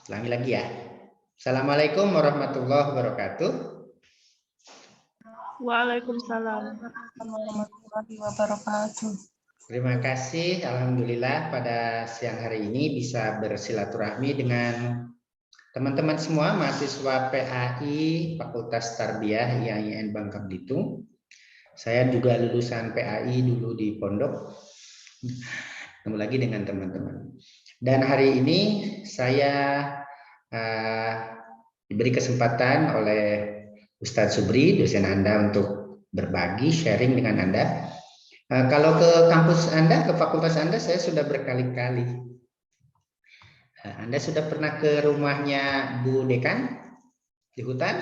Ulangi lagi ya. Assalamualaikum warahmatullahi wabarakatuh. Waalaikumsalam. Warahmatullahi wabarakatuh. Terima kasih, alhamdulillah pada siang hari ini bisa bersilaturahmi dengan teman-teman semua mahasiswa PAI Fakultas Tarbiyah IAIN Bangka Belitung. Saya juga lulusan PAI dulu di Pondok. Ketemu lagi dengan teman-teman. Dan hari ini saya diberi kesempatan oleh Ustadz Subri, dosen Anda, untuk berbagi, sharing dengan Anda. Kalau ke kampus Anda, ke fakultas Anda, saya sudah berkali-kali. Anda sudah pernah ke rumahnya Bu Dekan di hutan?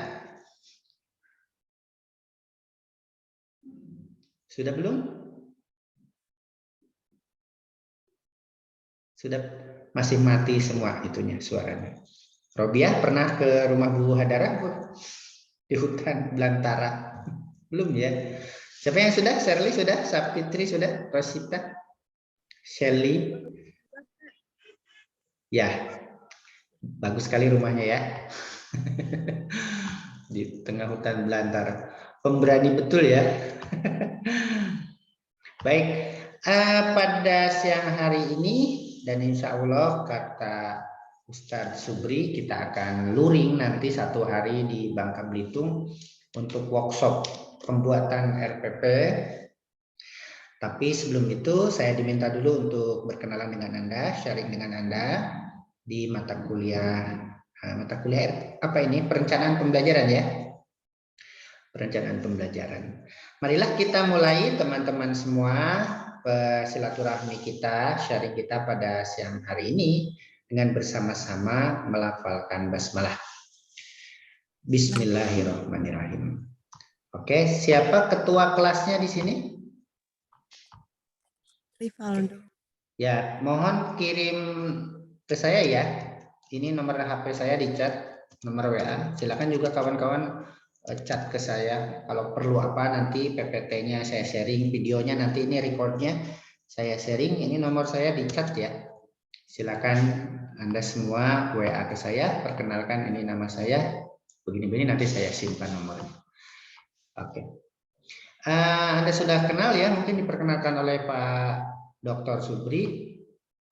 Sudah belum? Sudah, masih mati semua itunya suaranya. Robiah pernah ke rumah Bu Hadara di hutan belantara? Belum ya? Siapa yang sudah? Shirley sudah? Sapitri sudah? Rosita? Shelly? Ya, bagus sekali rumahnya ya. Di tengah hutan belantara. Pemberani betul ya. Baik, pada siang hari ini dan insya Allah kata Ustadz Subri kita akan luring nanti satu hari di Bangka Belitung untuk workshop pembuatan RPP. Tapi sebelum itu saya diminta dulu untuk berkenalan dengan Anda, sharing dengan Anda di mata kuliah apa ini? Perencanaan pembelajaran ya. Perencanaan pembelajaran. Marilah kita mulai teman-teman semua silaturahmi kita, sharing kita pada siang hari ini dengan bersama-sama melafalkan basmalah. Bismillahirrahmanirrahim. Oke, siapa ketua kelasnya di sini? Rivaldo. Ya, mohon kirim ke saya ya. Ini nomor HP saya di chat, nomor WA. Silakan juga kawan-kawan chat ke saya kalau perlu apa, nanti PPT-nya saya sharing, videonya nanti ini recordnya saya sharing. Ini nomor saya di chat ya. Silakan Anda semua WA ke saya, perkenalkan ini nama saya, begini-begini, nanti saya simpan nomornya. Oke. Anda sudah kenal ya, mungkin diperkenalkan oleh Pak Dr. Subri.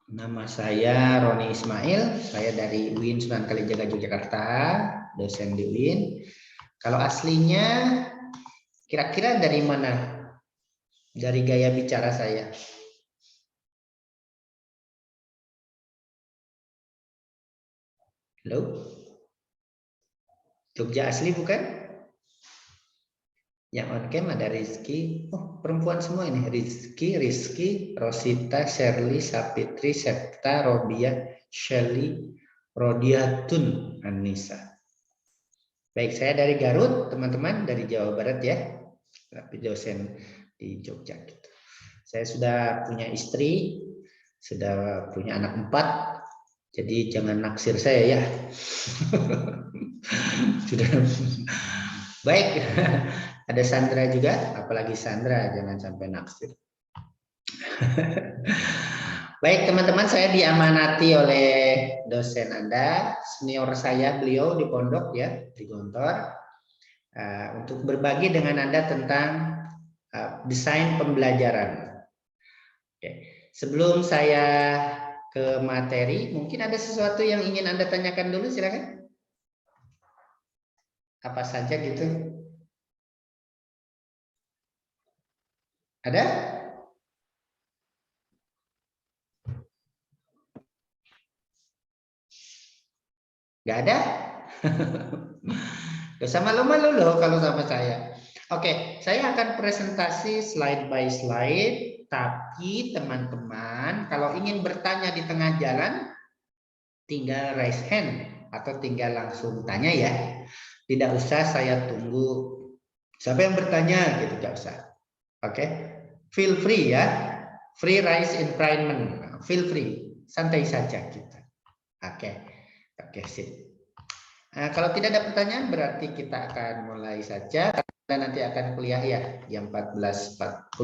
Nama saya Roni Ismail, saya dari UIN Sunan Kalijaga Yogyakarta, dosen di UIN. Kalau aslinya kira-kira dari mana? Dari gaya bicara saya. Halo? Jogja asli bukan? Yang on cam ada Rizky. Oh, perempuan semua ini. Rizky, Rosita, Shirley, Sapitri, Septa, Robia, Shelly, Rodiatun, Anissa. Baik, saya dari Garut, teman-teman, dari Jawa Barat ya. Tapi dosen di Jogja gitu. Saya sudah punya istri, sudah punya anak 4, jadi jangan naksir saya ya. Sudah. Baik, ada Sandra juga, apalagi Sandra, jangan sampai naksir. Baik teman-teman, saya diamanati oleh dosen Anda, senior saya, beliau di pondok ya, di Gontor, untuk berbagi dengan Anda tentang desain pembelajaran. Oke. Sebelum saya ke materi, mungkin ada sesuatu yang ingin Anda tanyakan dulu, silakan. Apa saja gitu? Ada? Nggak ada? Gak usah malu-malu loh kalau sama saya. Oke, saya akan presentasi slide by slide, tapi teman-teman kalau ingin bertanya di tengah jalan, tinggal raise hand atau tinggal langsung tanya ya. Tidak usah saya tunggu siapa yang bertanya gitu, gak usah. Oke, feel free ya, free rise environment, feel free, santai saja kita. Oke, sip. Nah, kalau tidak ada pertanyaan berarti kita akan mulai saja. Kita nanti akan kuliah ya jam 14.42.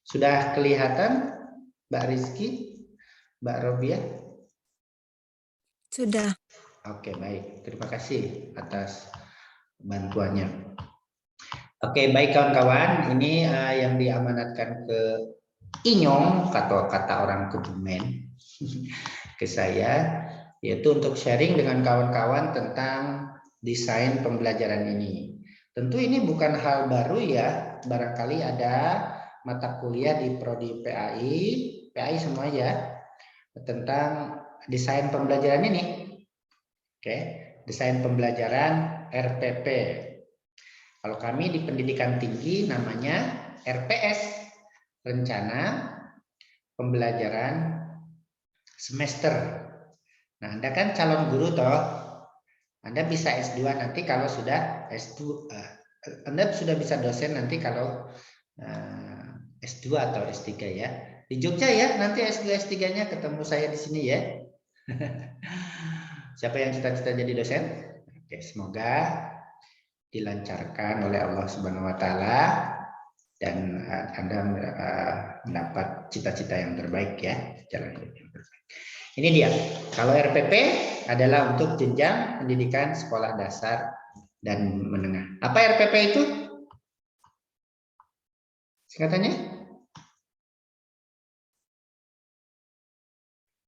Sudah kelihatan Mbak Rizky, Mbak Robiah? Sudah. Oke, baik. Terima kasih atas bantuannya. Oke, baik kawan-kawan. Ini yang diamanatkan ke Inyong, kata orang Kebumen, ke saya, yaitu untuk sharing dengan kawan-kawan tentang desain pembelajaran ini. Tentu ini bukan hal baru ya. Barangkali ada mata kuliah di Prodi PAI semua ya, tentang desain pembelajaran ini. Oke, desain pembelajaran RPP. Kalau kami di pendidikan tinggi namanya RPS, rencana pembelajaran semester. Nah, Anda kan calon guru toh. Anda bisa S2 nanti kalau sudah S2. Anda sudah bisa dosen nanti kalau S2 atau S3 ya. Di Jogja ya, nanti S2 S3-nya ketemu saya di sini ya. Siapa yang cita-cita jadi dosen? Oke, semoga dilancarkan oleh Allah Subhanahu wa taala dan Anda mendapat cita-cita yang terbaik ya, jalan hidup yang terbaik. Ini dia. Kalau RPP adalah untuk jenjang pendidikan sekolah dasar dan menengah. Apa RPP itu? Singkatannya?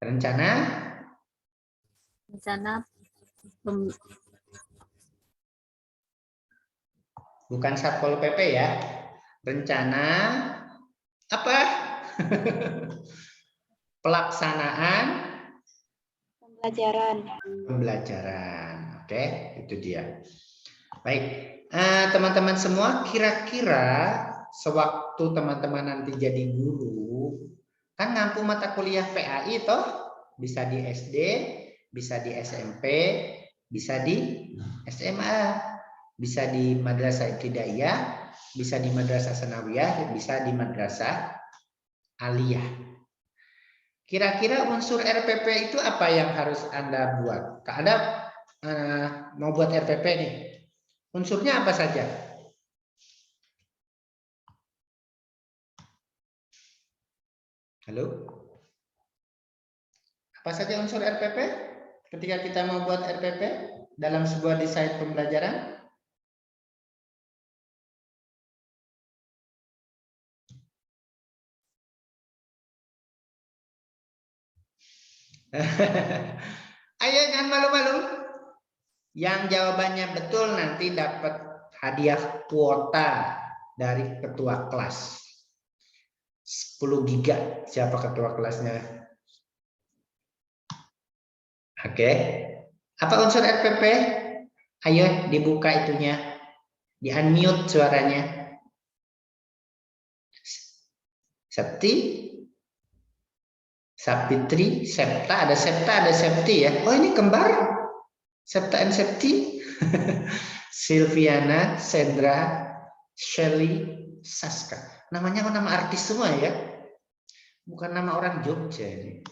Rencana bukan Satpol PP ya. Rencana apa? Pelaksanaan pembelajaran. Oke, itu dia. Baik, teman-teman semua, kira-kira sewaktu teman-teman nanti jadi guru, kan ngampu mata kuliah PAI toh, bisa di SD, bisa di SMP, bisa di SMA, bisa di madrasah ibtidaiyah, bisa di madrasah sanawiyah, bisa di madrasah aliyah. Kira-kira unsur RPP itu apa yang harus Anda buat? Anda mau buat RPP nih, unsurnya apa saja? Halo? Apa saja unsur RPP ketika kita membuat RPP dalam sebuah desain pembelajaran? Ayo jangan malu-malu. Yang jawabannya betul nanti dapat hadiah kuota dari ketua kelas. 10 giga. Siapa ketua kelasnya? Oke. Apa unsur RPP? Ayo dibuka itunya. Di-unmute suaranya. Septi, Sapitri, Septa, ada Septi ya. Oh ini kembar. Septa and Septi. Silviana, Sandra, Shelly, Saska. Namanya nama artis semua ya. Bukan nama orang Jogja ini.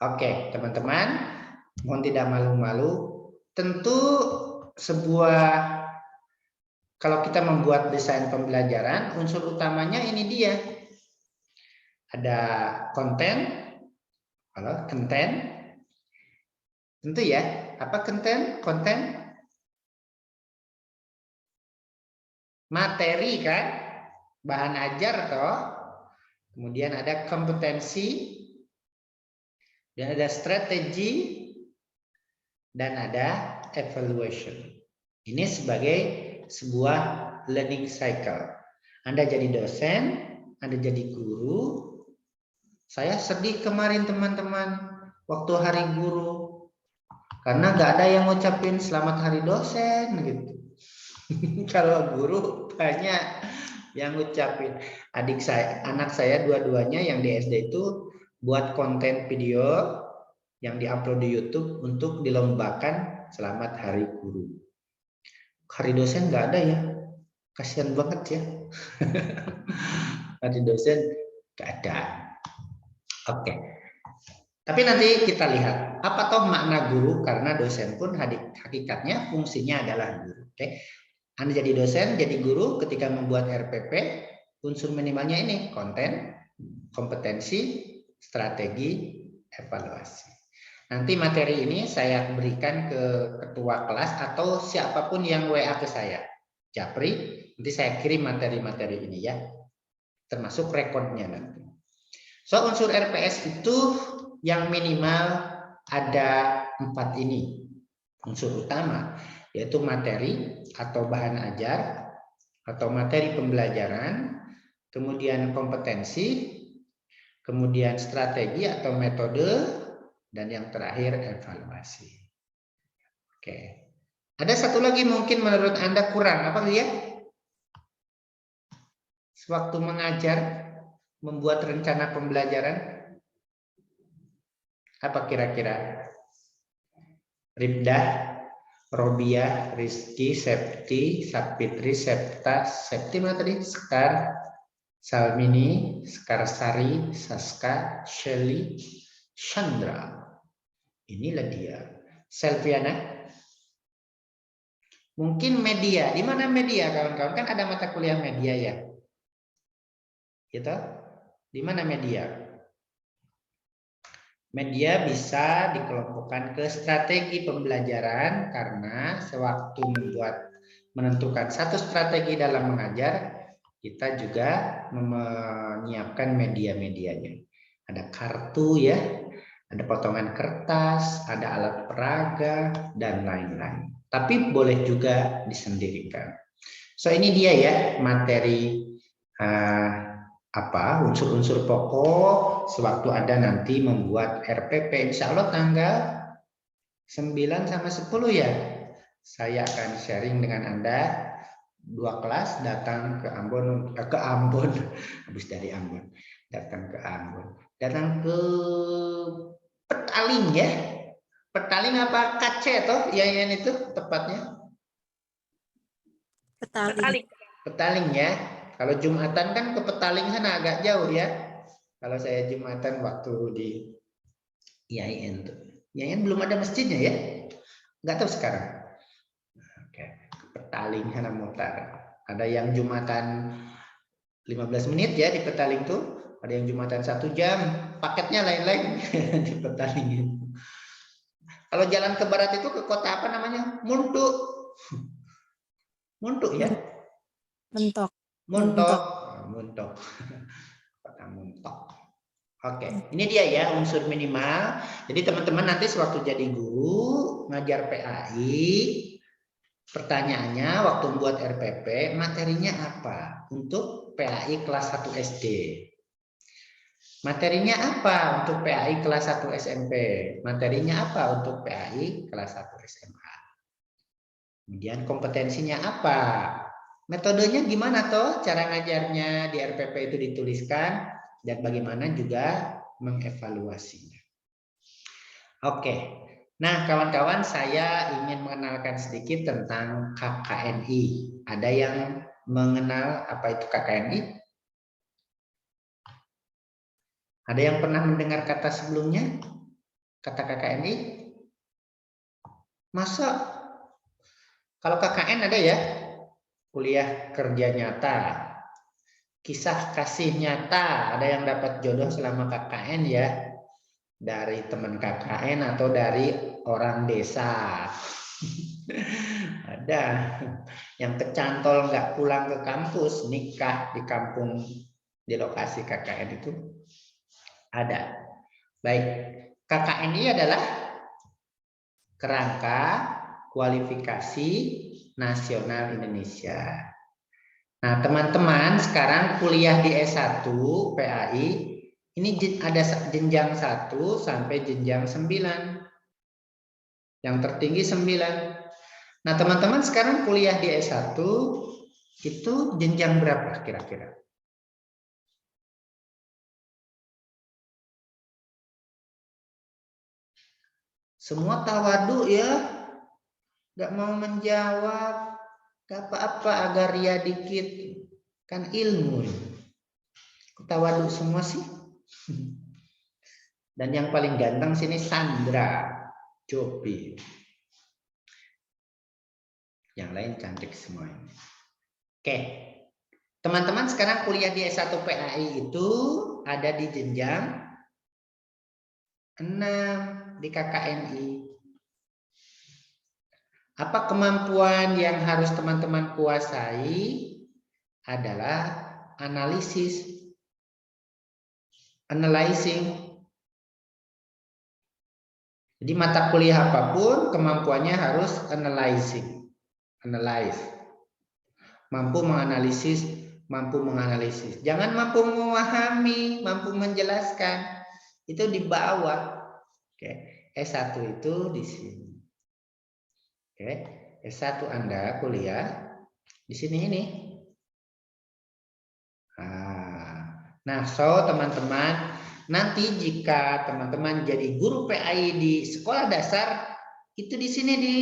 Oke, teman-teman, mohon tidak malu-malu. Tentu kalau kita membuat desain pembelajaran, unsur utamanya ini dia. Ada konten, tentu ya. Apa konten? Materi kan, bahan ajar toh. Kemudian ada kompetensi, dan ada strategi, dan ada evaluation. Ini sebagai sebuah learning cycle. Anda jadi dosen, Anda jadi guru. Saya sedih kemarin teman-teman waktu hari guru, karena nggak ada yang ngucapin selamat hari dosen gitu. Kalau guru banyak yang ngucapin. Anak saya dua-duanya yang di SD itu buat konten video yang diupload di YouTube untuk dilombakan selamat hari guru. Hari dosen nggak ada ya, kasihan banget ya. Hari dosen nggak ada. Oke. Tapi nanti kita lihat apa toh makna guru, karena dosen pun hakikatnya fungsinya adalah guru. Oke. Anda jadi dosen, jadi guru, ketika membuat RPP, unsur minimalnya ini, konten, kompetensi, strategi, evaluasi. Nanti materi ini saya berikan ke ketua kelas atau siapapun yang WA ke saya. Japri, nanti saya kirim materi-materi ini ya. Termasuk rekodnya nanti. So, unsur RPS itu yang minimal ada 4 ini. Unsur utama, yaitu materi atau bahan ajar, atau materi pembelajaran, kemudian kompetensi, kemudian strategi atau metode, dan yang terakhir evaluasi. Oke. Ada satu lagi mungkin menurut Anda kurang, apa dia? Sewaktu mengajar, membuat rencana pembelajaran, apa kira-kira? Ribdah, Robiah, Rizky, Septi, Sapitri, Septa, Septi mana tadi? Sekar, Salmini, Sekarsari, Saska, Shelly, Chandra. Inilah dia. Selviana. Mungkin media. Di mana media, kawan-kawan? Kan ada mata kuliah media ya. Gitu? Di mana media? Media bisa dikelompokkan ke strategi pembelajaran karena sewaktu menentukan satu strategi dalam mengajar, kita juga menyiapkan media-medianya. Ada kartu ya, ada potongan kertas, ada alat peraga, dan lain-lain. Tapi boleh juga disendirikan. So ini dia ya materi unsur-unsur pokok sewaktu ada nanti membuat RPP. Insya Allah tanggal 9 sama 10 ya. Saya akan sharing dengan Anda 2 kelas datang ke Ambon, habis dari Ambon, datang ke Ambon, datang ke Petaling ya. Petaling apa Kace toh? Yang itu tepatnya? Petaling. Petaling ya. Kalau Jumatan kan ke Petaling sana agak jauh ya. Kalau saya Jumatan waktu di IAIN tuh. IAIN belum ada masjidnya ya. Nggak tahu sekarang. Oke. Ke Petaling sana mutar. Ada yang Jumatan 15 menit ya di Petaling tuh. Ada yang Jumatan 1 jam. Paketnya lain-lain di Petaling itu. Kalau jalan ke barat itu ke kota apa namanya? Muntuk. Muntuk ya? Mentok. Muntok. Muntok. Kota Muntok. Oke, ini dia ya unsur minimal. Jadi teman-teman nanti sewaktu jadi guru ngajar PAI, pertanyaannya waktu buat RPP, materinya apa untuk PAI kelas 1 SD? Materinya apa untuk PAI kelas 1 SMP? Materinya apa untuk PAI kelas 1 SMA? Kemudian kompetensinya apa? Metodenya gimana toh? Cara ngajarnya di RPP itu dituliskan dan bagaimana juga mengevaluasinya. Oke. Nah, kawan-kawan, saya ingin mengenalkan sedikit tentang KKNI. Ada yang mengenal apa itu KKNI? Ada yang pernah mendengar kata sebelumnya? Kata KKNI? Masa? Kalau KKN ada ya? Kuliah kerja nyata. Kisah kasih nyata. Ada yang dapat jodoh selama KKN ya? Dari teman KKN atau dari orang desa. Ada yang kecantol nggak pulang ke kampus, nikah di kampung di lokasi KKN itu ada. Baik, KKN ini adalah kerangka kualifikasi nasional Indonesia. Nah, teman-teman sekarang kuliah di S1 PAI ini ada jenjang 1 sampai jenjang 9. Yang tertinggi 9. Nah, teman-teman sekarang kuliah di S1 itu jenjang berapa kira-kira? Semua tawadu ya. Gak mau menjawab. Gak apa-apa agar ria dikit. Kan ilmu. Tawadu semua sih. Dan yang paling ganteng sini Sandra Jopi. Yang lain cantik semua ini. Oke. Teman-teman sekarang kuliah di S1 PAI itu ada di jenjang 6 di KKNI. Apa kemampuan yang harus teman-teman kuasai adalah analisis, analyzing. Jadi mata kuliah apapun kemampuannya harus analyzing, analyze. Mampu menganalisis, mampu menganalisis. Jangan mampu memahami, mampu menjelaskan. Itu di bawah. Oke, S1 itu di sini. Oke, S1 Anda kuliah di sini ini. Nah, so teman-teman, nanti jika teman-teman jadi guru PAI di sekolah dasar, itu di sini di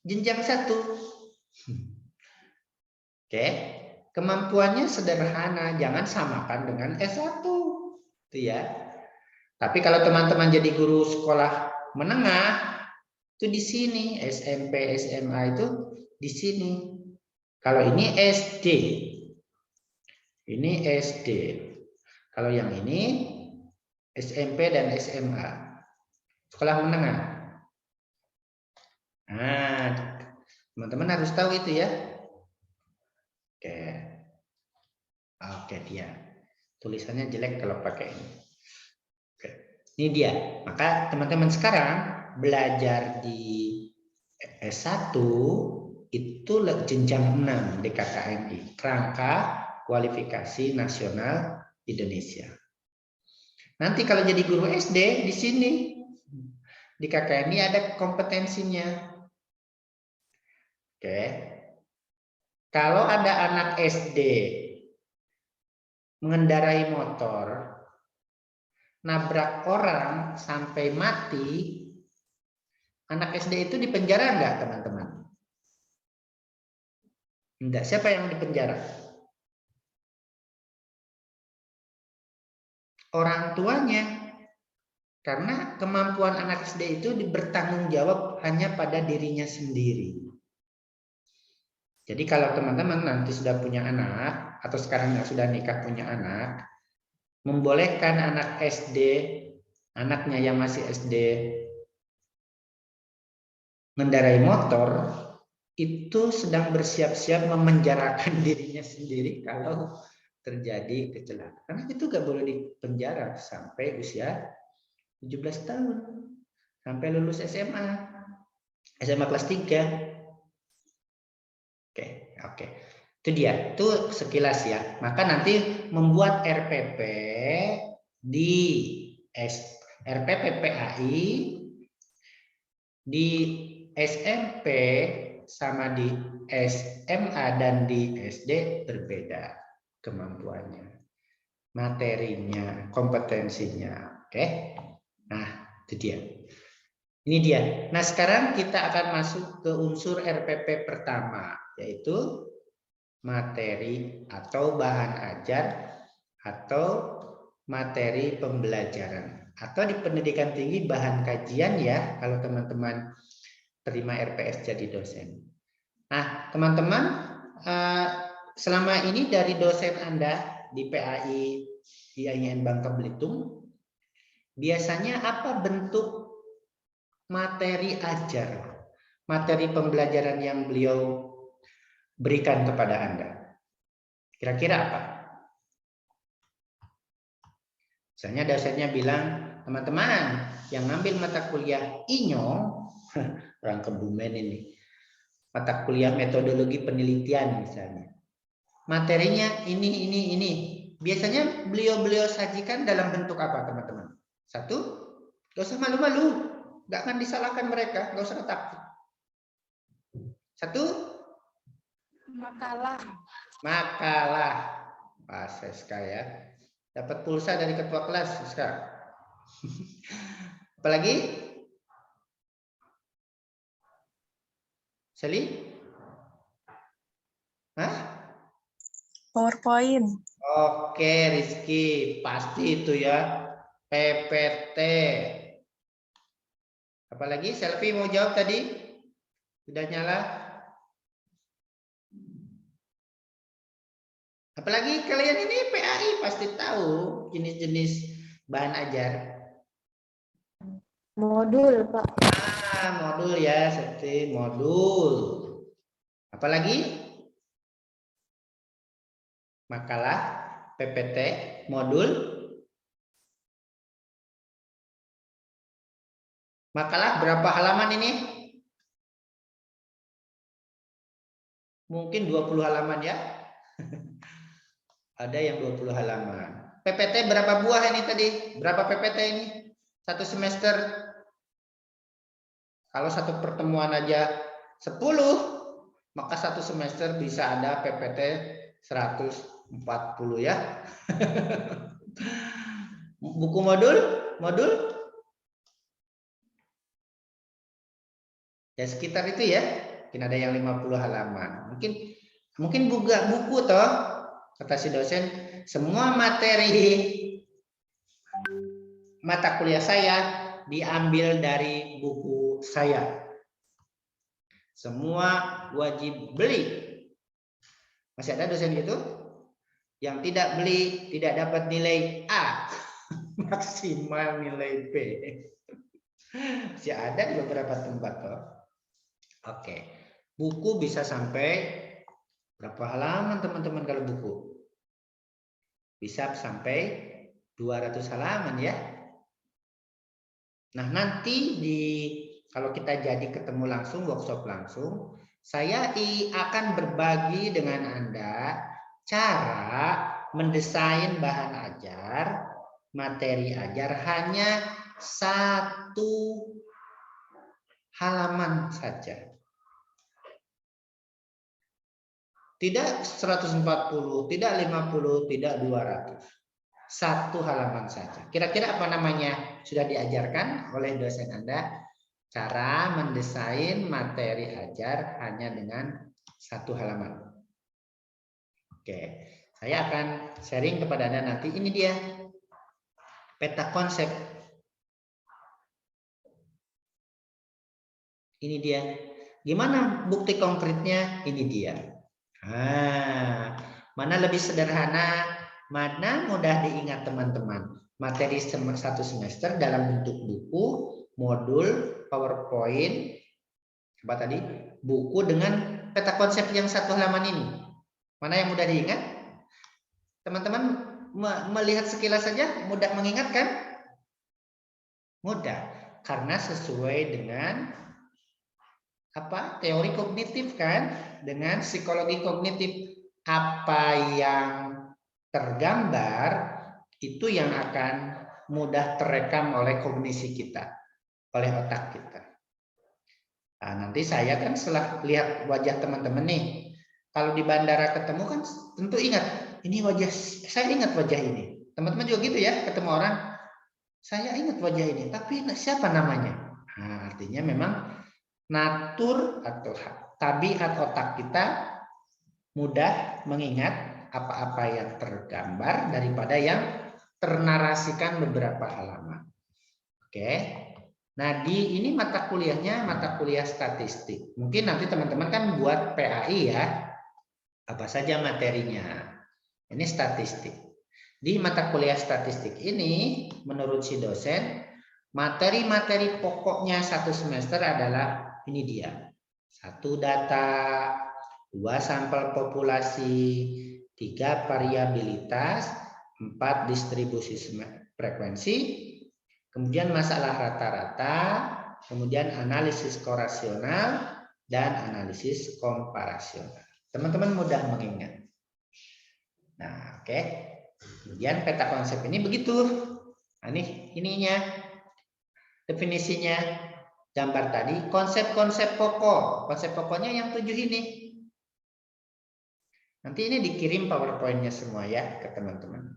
jenjang 1. Oke, kemampuannya sederhana, jangan samakan dengan S1. Itu ya. Tapi kalau teman-teman jadi guru sekolah menengah, itu di sini, SMP, SMA itu di sini. Kalau ini SD. Ini SD. Kalau yang ini SMP dan SMA. Sekolah menengah. Nah, teman-teman harus tahu itu ya. Oke. Oke, dia. Tulisannya jelek kalau pakai ini. Oke. Ini dia. Maka teman-teman sekarang belajar di S1 itu jenjang 6 di KKNI. Kerangka Kualifikasi Nasional Indonesia. Nanti kalau jadi guru SD di sini di KKNI ada kompetensinya. Oke. Kalau ada anak SD mengendarai motor, nabrak orang sampai mati, anak SD itu dipenjara enggak, teman-teman? Enggak. Siapa yang dipenjara? Orang tuanya. Karena kemampuan anak SD itu bertanggung jawab hanya pada dirinya sendiri. Jadi kalau teman-teman nanti sudah punya anak, atau sekarang yang sudah nikah punya anak, membolehkan anak SD, anaknya yang masih SD, mengendarai motor, itu sedang bersiap-siap memenjarakan dirinya sendiri kalau terjadi kecelakaan. Karena itu gak boleh dipenjara sampai usia 17 tahun. Sampai lulus SMA. SMA kelas 3. Oke. Itu dia. Itu sekilas ya. Maka nanti membuat RPP di RPP PAI di SMP sama di SMA dan di SD berbeda kemampuannya, materinya, kompetensinya. Oke. Nah, itu dia. Ini dia. Nah, sekarang kita akan masuk ke unsur RPP pertama, yaitu materi atau bahan ajar atau materi pembelajaran. Atau di pendidikan tinggi bahan kajian ya, kalau teman-teman terima RPS jadi dosen. Nah, teman-teman, selama ini dari dosen Anda di PAI IAIN Bangka Belitung, biasanya apa bentuk materi ajar, materi pembelajaran yang beliau berikan kepada Anda? Kira-kira apa? Misalnya dosennya bilang, teman-teman yang ngambil mata kuliah INYO, orang Kebumen ini, mata kuliah metodologi penelitian misalnya, materinya ini. Biasanya beliau sajikan dalam bentuk apa, teman-teman? Satu, gak usah malu-malu. Nggak akan disalahkan mereka, nggak usah takut. Satu, makalah. Pak Seska ya, dapat pulsa dari ketua kelas Seska. Apalagi? Seli? Hah? PowerPoint. Oke, Rizky, pasti itu ya. PPT. Apalagi Selfie mau jawab tadi? Sudah nyala? Apalagi kalian ini PAI pasti tahu jenis-jenis bahan ajar. Modul, Pak. Modul ya, seperti modul. Apalagi? Makalah, PPT, modul. Makalah berapa halaman ini? Mungkin 20 halaman ya. Ada yang 20 halaman. PPT berapa buah ini tadi? Berapa PPT ini? Satu semester. Kalau satu pertemuan aja 10, maka satu semester bisa ada PPT 140 ya. Buku modul ya sekitar itu ya. Mungkin ada yang 50 halaman. Mungkin buku toh, kata si dosen, semua materi mata kuliah saya diambil dari buku saya. Semua wajib beli. Masih ada dosen gitu? Yang tidak beli tidak dapat nilai A. Maksimal nilai B. Masih ada di beberapa tempat toh. Oke. Buku bisa sampai berapa halaman teman-teman kalau buku? Bisa sampai 200 halaman ya. Nah, nanti kalau kita jadi ketemu langsung, workshop langsung, saya akan berbagi dengan Anda cara mendesain bahan ajar, materi ajar hanya 1 halaman saja. Tidak 140, tidak 50, tidak 200. 1 halaman saja. Kira-kira apa namanya? Sudah diajarkan oleh dosen Anda cara mendesain materi ajar hanya dengan 1 halaman. Oke, saya akan sharing kepada Anda nanti. Ini dia peta konsep. Ini dia. Gimana bukti konkretnya? Ini dia. Mana lebih sederhana, mana mudah diingat teman-teman. Materi 1 semester dalam bentuk buku, modul, PowerPoint, apa tadi? Buku dengan peta konsep yang 1 halaman ini. Mana yang mudah diingat? Teman-teman melihat sekilas saja mudah mengingat kan? Mudah, karena sesuai dengan apa? Teori kognitif kan? Dengan psikologi kognitif. Apa yang tergambar itu yang akan mudah terekam oleh kognisi kita, oleh otak kita. Nah, nanti saya kan setelah lihat wajah teman-teman nih, kalau di bandara ketemu kan tentu ingat, ini wajah, saya ingat wajah ini. Teman-teman juga gitu ya, ketemu orang, saya ingat wajah ini, tapi siapa namanya? Nah, artinya memang natur atau tabiat otak kita mudah mengingat apa-apa yang tergambar daripada yang ternarasikan beberapa halaman. Oke. Nah, ini mata kuliahnya mata kuliah statistik. Mungkin nanti teman-teman kan buat PAI ya. Apa saja materinya? Ini statistik. Di mata kuliah statistik ini, menurut si dosen, materi-materi pokoknya 1 semester adalah ini dia. 1 data, 2 sampel populasi, 3 variabilitas, 4 distribusi frekuensi, kemudian masalah rata-rata, kemudian analisis korasional, dan analisis komparasional. Teman-teman mudah mengingat. Nah, oke. Kemudian peta konsep ini begitu. Nah, ininya, definisinya, gambar tadi, konsep-konsep pokok. Konsep pokoknya yang 7 ini. Nanti ini dikirim PowerPoint-nya semua ya ke teman-teman.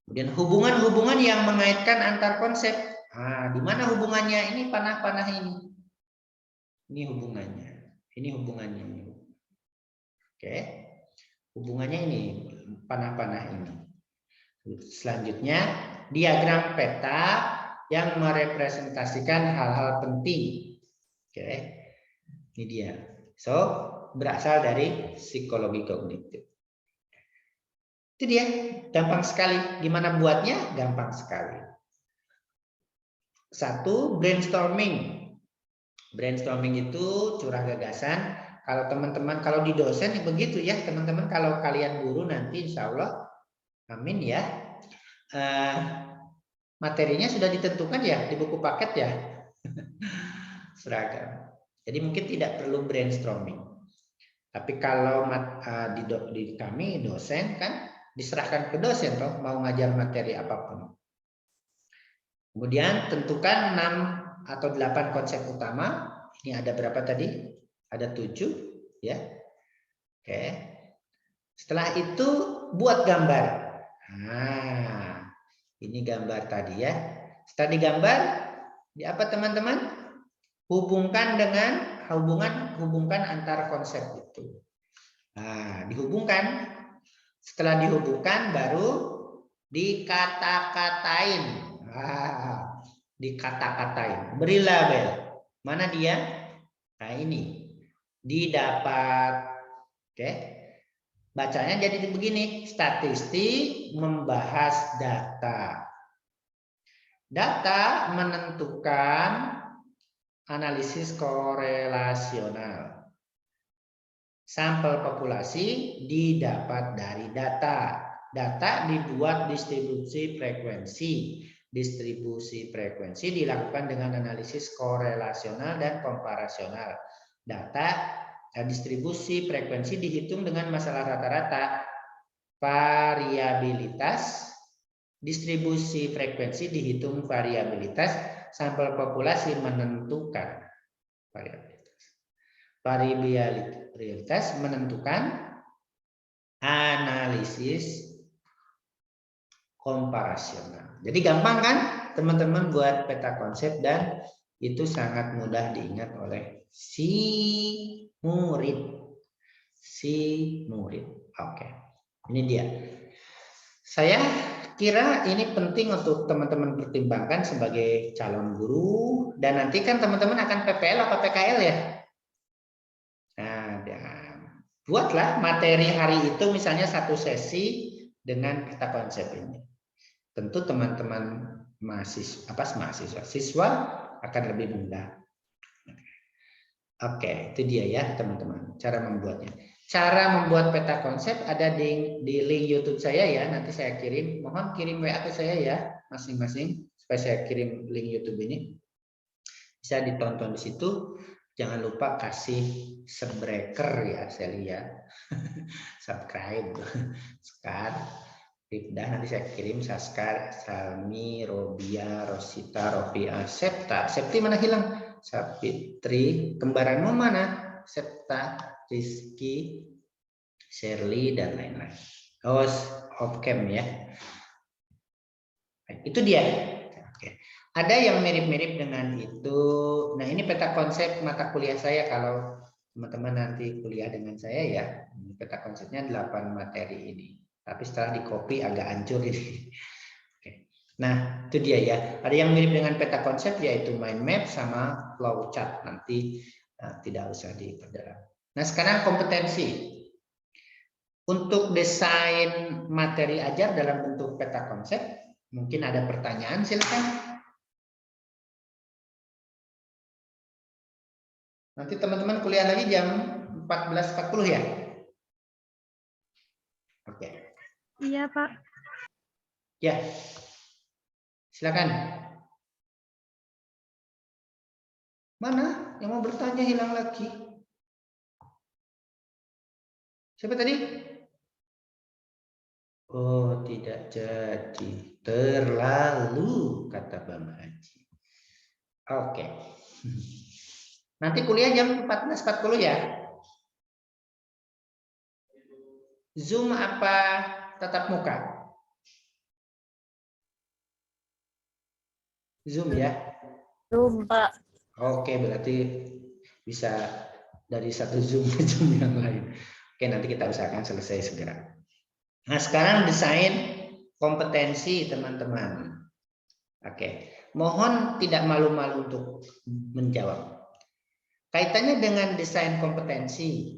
Kemudian hubungan-hubungan yang mengaitkan antar konsep. Nah, di mana hubungannya? Ini panah-panah ini. Ini hubungannya. Ini hubungannya. Oke. Hubungannya ini panah-panah ini. Selanjutnya diagram peta yang merepresentasikan hal-hal penting. Oke. Ini dia. So, berasal dari psikologi kognitif. Itu dia, gampang sekali. Gimana buatnya? Gampang sekali. Satu, brainstorming. Brainstorming itu curah gagasan. Kalau teman-teman, kalau di dosen begitu ya teman-teman. Kalau kalian guru nanti insya Allah, amin ya. Materinya sudah ditentukan ya di buku paket ya. Seragam. Jadi mungkin tidak perlu brainstorming. Tapi kalau di kami dosen kan diserahkan ke dosen toh mau ngajar materi apapun. Kemudian tentukan 6 atau 8 konsep utama. Ini ada berapa tadi? Ada 7 ya. Oke. Setelah itu buat gambar. Nah, ini gambar tadi ya. Setelah digambar, di apa teman-teman? Hubungkan antara konsep itu. Nah, dihubungkan. Setelah dihubungkan baru dikata-katain. Nah, dikata-katain. Beri label. Mana dia? Nah, ini. Didapat. Oke. Bacanya jadi begini. Statistik membahas data. Data menentukan analisis korelasional. Sampel populasi didapat dari data. Data dibuat distribusi frekuensi. Distribusi frekuensi dilakukan dengan analisis korelasional dan komparasional. Data distribusi frekuensi dihitung dengan masalah rata-rata. Variabilitas distribusi frekuensi dihitung variabilitas. Sampel populasi menentukan variabilitas menentukan analisis komparasional. Jadi gampang kan teman-teman buat peta konsep dan itu sangat mudah diingat oleh si murid. Oke. Ini dia. Saya kira ini penting untuk teman-teman pertimbangkan sebagai calon guru dan nanti kan teman-teman akan PPL apa PKL ya? Nah, buatlah materi hari itu misalnya satu sesi dengan peta konsep ini. Tentu teman-teman siswa akan lebih mudah. Oke, itu dia ya teman-teman cara membuatnya. Cara membuat peta konsep ada di link YouTube saya ya. Nanti saya kirim. Mohon kirim WA ke saya ya masing-masing supaya saya kirim link YouTube ini. Bisa ditonton di situ. Jangan lupa kasih subscriber ya, saya lihat. Subscribe. Sekar. Rifdah nanti saya kirim Saskar, Salmi, Robia, Rosita, Robia, Septa. Septi mana hilang? Sapitri, kembaranmu mana? Septa, Rizky, Shirley dan lain-lain. Off-cam ya. Itu dia. Oke. Ada yang mirip-mirip dengan itu. Nah, ini peta konsep mata kuliah saya kalau teman-teman nanti kuliah dengan saya ya. Peta konsepnya 8 materi ini. Tapi setelah di-copy agak hancur ini. Oke. Nah, itu dia ya. Ada yang mirip dengan peta konsep yaitu mind map sama flowchart. Nanti tidak usah diperdalam. Nah, sekarang kompetensi. Untuk desain materi ajar dalam bentuk peta konsep, mungkin ada pertanyaan, silakan. Nanti teman-teman kuliah lagi jam 14.40 ya? Oke. Iya, Pak. Ya. Silakan. Mana? Yang mau bertanya hilang lagi. Siapa tadi? Oh, tidak jadi. Terlalu, kata Bang Haji. Oke. Nanti kuliah jam 14.40 ya? Zoom apa tatap muka? Zoom ya? Zoom, Pak. Oke, berarti bisa dari satu Zoom ke Zoom yang lain. Oke, nanti kita usahakan selesai segera. Nah, sekarang desain kompetensi teman-teman. Oke, mohon tidak malu-malu untuk menjawab. Kaitannya dengan desain kompetensi.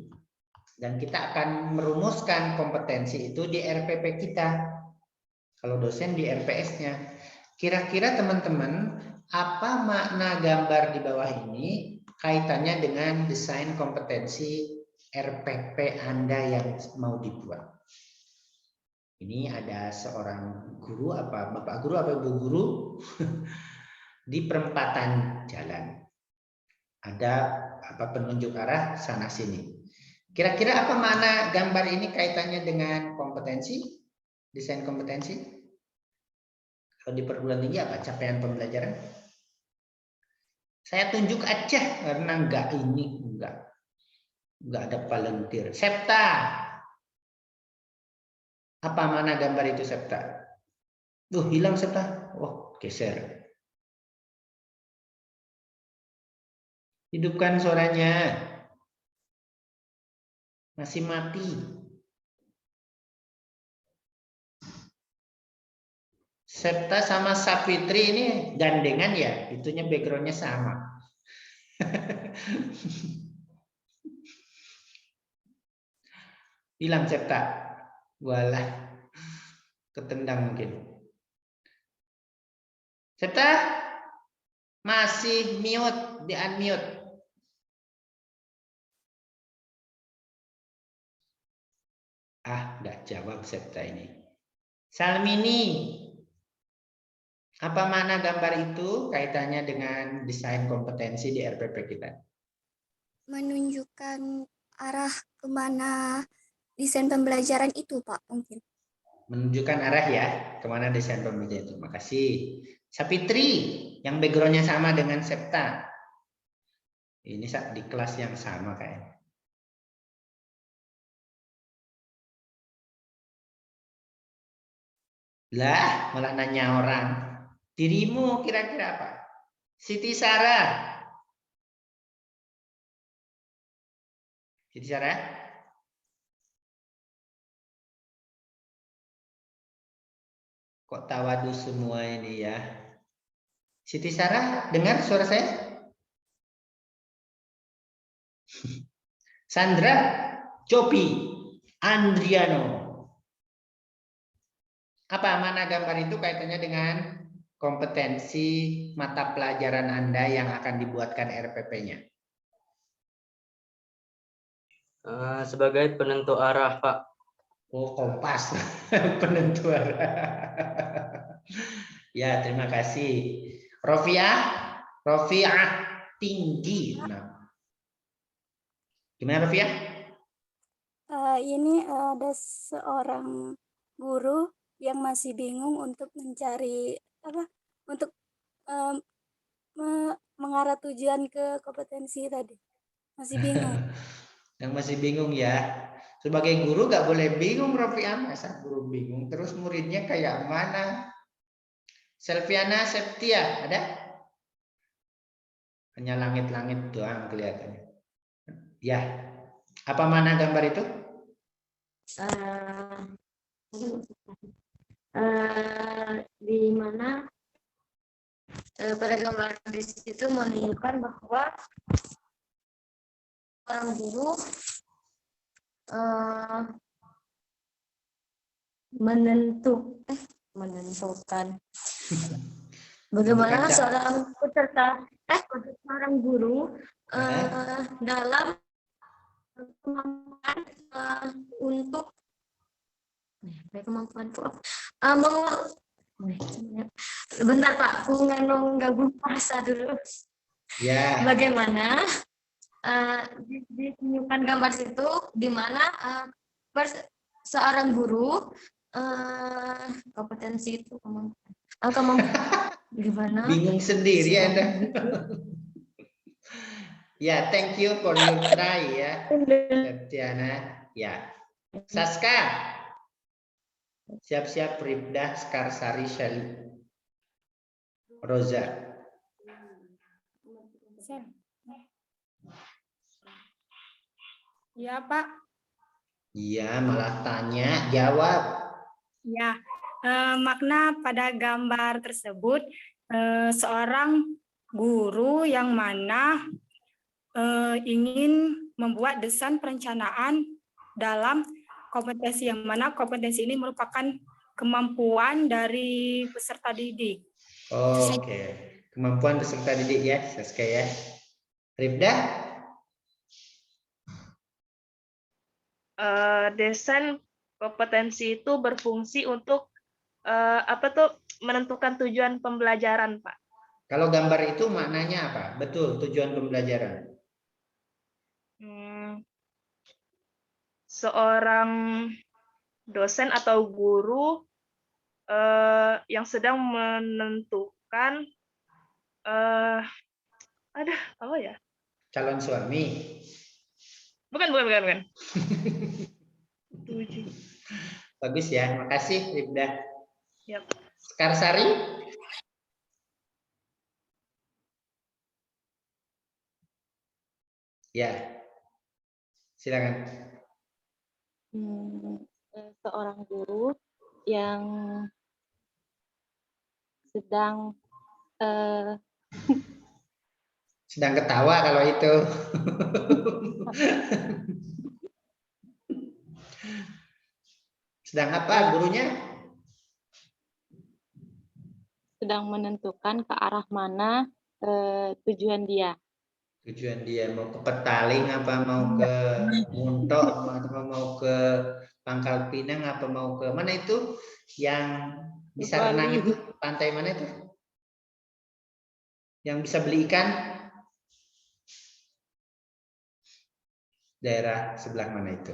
Dan kita akan merumuskan kompetensi itu di RPP kita. Kalau dosen di RPS-nya. Kira-kira teman-teman Apa makna gambar di bawah ini kaitannya dengan desain kompetensi RPP Anda yang mau dibuat? Ini ada seorang guru, bapak guru apa ibu guru di perempatan jalan. Ada penunjuk arah sana sini. Kira-kira apa makna gambar ini kaitannya dengan kompetensi, desain kompetensi? Kalau di perguruan tinggi apa capaian pembelajaran? Saya tunjuk aja karena enggak ada volunteer. Septa. Apa makna gambar itu Septa? Hilang Septa. Geser. Hidupkan suaranya. Masih mati. Septa sama Sapitri ini gandengan ya, itunya backgroundnya sama. Hilang Septa. Walah, ketendang mungkin. Septa masih mute, di unmute. Nggak jawab Septa ini. Salmini, apa makna gambar itu kaitannya dengan desain kompetensi di RPP kita? Menunjukkan arah kemana desain pembelajaran itu, Pak, mungkin. Menunjukkan arah ya, kemana desain pembelajaran itu. Terima kasih. Sapitri, yang backgroundnya sama dengan Septa. Ini di kelas yang sama kayaknya. Lah, malah nanya orang. Dirimu kira-kira apa? Siti Sarah. Siti Sarah? Kok tawadu semua ini ya? Siti Sarah, dengar suara saya? Sandra, Copi, Andriano. Apa mana gambar itu kaitannya dengan kompetensi mata pelajaran Anda yang akan dibuatkan RPP-nya? Sebagai penentu arah, Pak. Kompas. Penentu arah. Ya, terima kasih. Rofiah tinggi. Nah. Gimana Rofiah? Ini ada seorang guru yang masih bingung untuk mencari untuk mengarah tujuan ke kompetensi tadi. Masih bingung. Yang masih bingung ya. Sebagai guru gak boleh bingung Rofiah, masa guru bingung terus muridnya kayak mana? Selviana Septia ada? Hanya langit-langit doang kelihatannya. Ya. Apa mana gambar itu? Di mana pada gambar di situ menunjukkan bahwa orang guru menentukan bagaimana seorang seorang guru dalam kemampuan untuk bentar Pak, aku gabung bahasa dulu. Ya. Bagaimana ditunjukkan gambar situ di mana seorang guru kompetensi itu gimana? Bingung sendiri Anda. Ya, thank you for your try ya, Septiana. Ya, Saska. Siap-siap Ribdah Skarsari Shali. Roza. Ya, Pak. Iya, malah tanya, jawab. Ya, makna pada gambar tersebut seorang guru yang mana ingin membuat desain perencanaan dalam kompetensi yang mana kompetensi ini merupakan kemampuan dari peserta didik. Oke. Kemampuan peserta didik ya, Saska ya. Rifda? Desain kompetensi itu berfungsi untuk menentukan tujuan pembelajaran, Pak. Kalau gambar itu maknanya apa? Betul, tujuan pembelajaran. Seorang dosen atau guru yang sedang menentukan apa ya? Calon suami. Bukan. Bagus ya, makasih Rifda. Yap. Skarsari? Ya, silakan. Seorang guru yang sedang ketawa kalau itu. Sedang apa gurunya? sedang menentukan ke arah mana tujuan dia. Tujuan dia mau ke Petaling apa mau ke Muntok atau mau ke Pangkal Pinang apa mau ke mana itu yang bisa renang itu, pantai mana itu? Yang bisa beli ikan? Daerah sebelah mana itu?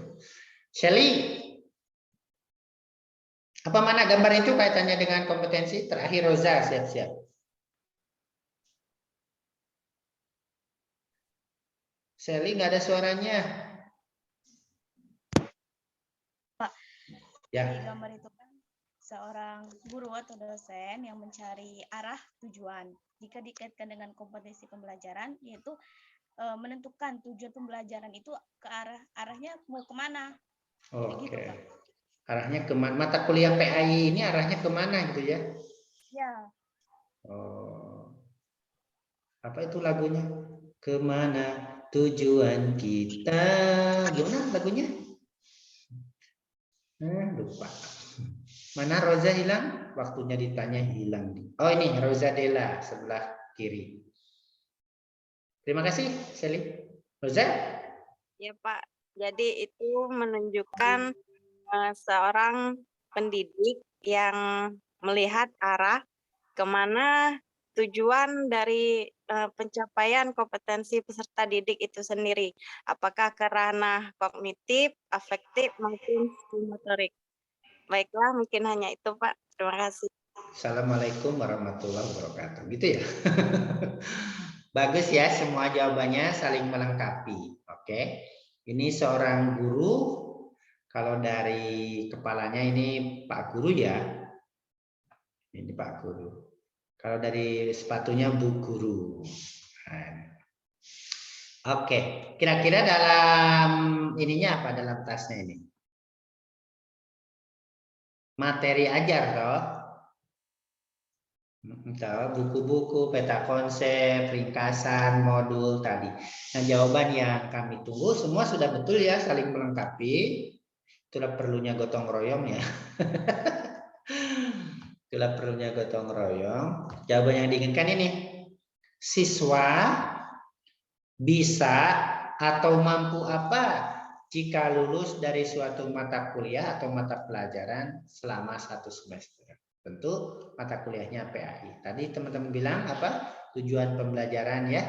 Shelly, apa mana gambar itu kaitannya dengan kompetensi? Terakhir Roza, siap-siap. Shelly nggak ada suaranya. Pak, ya. di gambar itu kan seorang guru atau dosen yang mencari arah tujuan. Jika dikaitkan dengan kompetensi pembelajaran, yaitu menentukan tujuan pembelajaran itu ke arahnya mau kemana. Oke. Gitu, Pak. Arahnya kemana? Mata kuliah PAI ini arahnya kemana gitu ya? Ya. Oh. Apa itu lagunya? Kemana tujuan kita? Gimana lagunya? Lupa. Mana Roza hilang? Waktunya ditanya hilang. Oh ini Roza Della sebelah kiri. Terima kasih, Shelly. Roza? Ya Pak, jadi itu menunjukkan seorang pendidik yang melihat arah kemana tujuan dari pencapaian kompetensi peserta didik itu sendiri. Apakah ke ranah kognitif, afektif, maupun motorik. Baiklah, mungkin hanya itu Pak. Terima kasih. Assalamualaikum warahmatullahi wabarakatuh. Gitu ya. Bagus ya, semua jawabannya saling melengkapi. Oke. Ini seorang guru. Kalau dari kepalanya ini Pak Guru ya. Ini Pak Guru. Kalau dari sepatunya Bu Guru. Oke, kira-kira dalam ininya apa dalam tasnya ini? Materi ajar toh? Buku-buku, peta konsep, ringkasan, modul tadi. Nah, jawaban yang kami tunggu semua sudah betul ya, saling melengkapi. Itulah perlunya gotong royong ya. Itulah perlunya gotong royong. Jawaban yang diinginkan ini. Siswa bisa atau mampu apa jika lulus dari suatu mata kuliah atau mata pelajaran selama 1 semester? Tentu mata kuliahnya PAI. Tadi teman-teman bilang apa? Tujuan pembelajaran ya.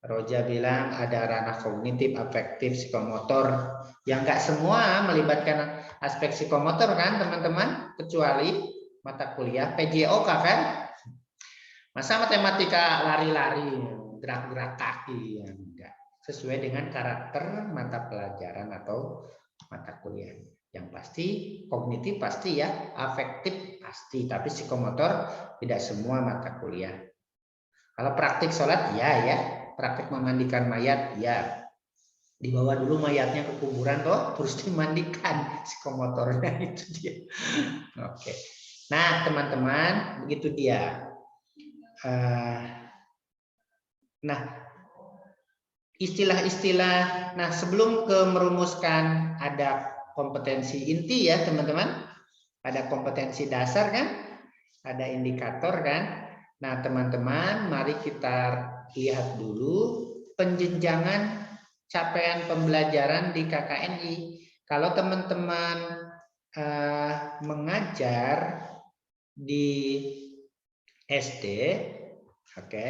Roja bilang ada ranah kognitif, afektif, psikomotor. Yang enggak semua melibatkan aspek psikomotor kan teman-teman? Kecuali mata kuliah PJOK kan? Masa matematika lari-lari, gerak-gerak kaki? Enggak. Sesuai dengan karakter mata pelajaran atau mata kuliah. Yang pasti kognitif pasti ya, afektif pasti, tapi psikomotor tidak semua mata kuliah. Kalau praktik sholat ya, praktik memandikan mayat ya, dibawa dulu mayatnya ke kuburan toh, terus dimandikan, psikomotornya itu dia. Oke. Nah teman-teman begitu dia. Nah istilah-istilah. Nah sebelum merumuskan ada kompetensi inti ya teman-teman, ada kompetensi dasar kan, ada indikator kan. Nah, teman-teman, mari kita lihat dulu penjenjangan capaian pembelajaran di KKNI. Kalau teman-teman mengajar di SD, oke,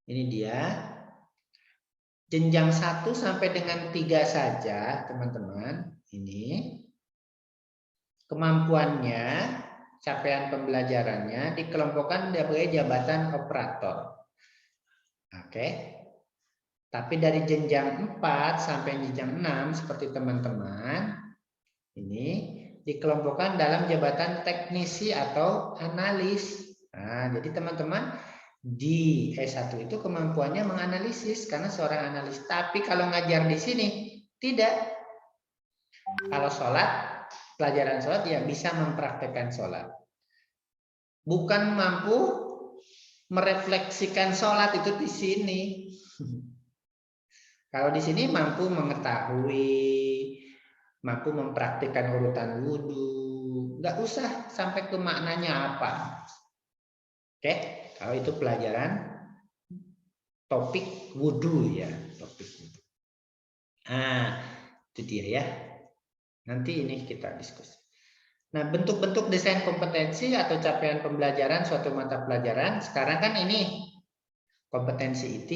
ini dia. Jenjang 1 sampai dengan 3 saja, teman-teman. Ini kemampuannya, capaian pembelajarannya dikelompokkan sebagai jabatan operator. Oke. Tapi dari jenjang 4 sampai jenjang 6 seperti teman-teman, ini dikelompokkan dalam jabatan teknisi atau analis. Nah, jadi teman-teman di S1 itu kemampuannya menganalisis karena seorang analis. Tapi kalau ngajar di sini tidak. Kalau sholat, pelajaran sholat ya bisa mempraktekkan sholat. Bukan mampu merefleksikan sholat itu di sini. Kalau di sini mampu mengetahui, mampu mempraktikkan urutan wudhu. Nggak usah sampai ke maknanya apa. Oke, kalau itu pelajaran topik wudhu ya, topik wudhu. Nah, itu dia ya. Nanti ini kita diskusi. Nah, bentuk-bentuk desain kompetensi atau capaian pembelajaran suatu mata pelajaran. Sekarang kan ini kompetensi IT,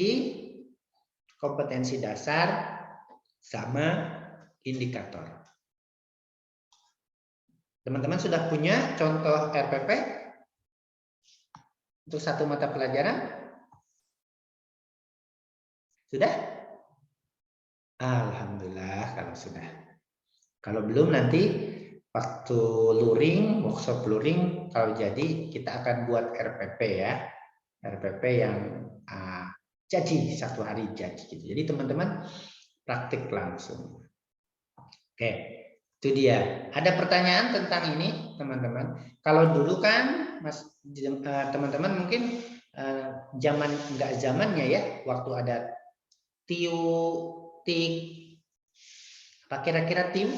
kompetensi dasar, sama indikator. Teman-teman sudah punya contoh RPP? Untuk satu mata pelajaran? Sudah? Alhamdulillah kalau sudah. Kalau belum nanti waktu luring, workshop luring, kalau jadi kita akan buat RPP ya. RPP yang jadi satu hari jadi gitu. Jadi teman-teman praktik langsung. Oke, itu dia. Ada pertanyaan tentang ini teman-teman? Kalau dulu kan Mas teman-teman mungkin zaman enggak zamannya ya, waktu ada tiu, tik, apa kira-kira tiu,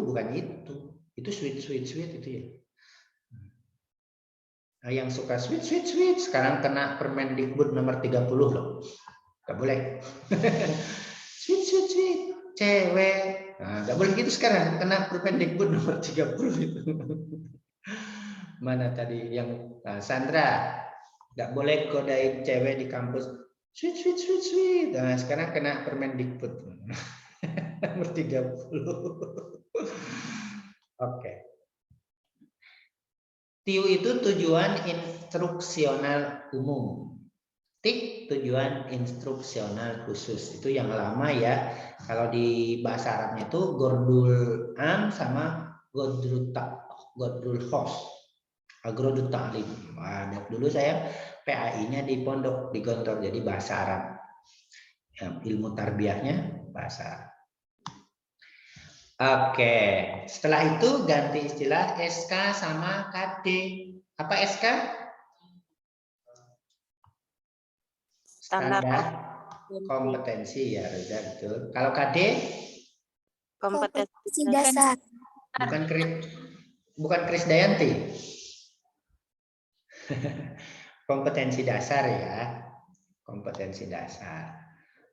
bukan itu sweet itu ya. Nah, yang suka sweet sekarang kena Permendikbud nomor 30 loh, nggak boleh. sweet cewek, nah, nggak boleh gitu sekarang, kena Permendikbud nomor 30 itu. Mana tadi yang Sandra, nggak boleh godain cewek di kampus, sweet. Nah, sekarang kena Permendikbud nomor 30. Oke. TIU itu tujuan instruksional umum. TIK tujuan instruksional khusus. Itu yang lama ya. Kalau di bahasa Arabnya itu Gordul Am sama Gordul Host. Agrodul Ta'lim. Nah, dulu saya PAI-nya di pondok di Gontor, jadi bahasa Arab. Ilmu tarbiyahnya bahasa Arab. Oke, setelah itu ganti istilah SK sama KD. Apa SK? Standar kompetensi ya, Reza, betul. Kalau KD? Kompetensi dasar. Bukan Krisdayanti. Kompetensi dasar ya, kompetensi dasar.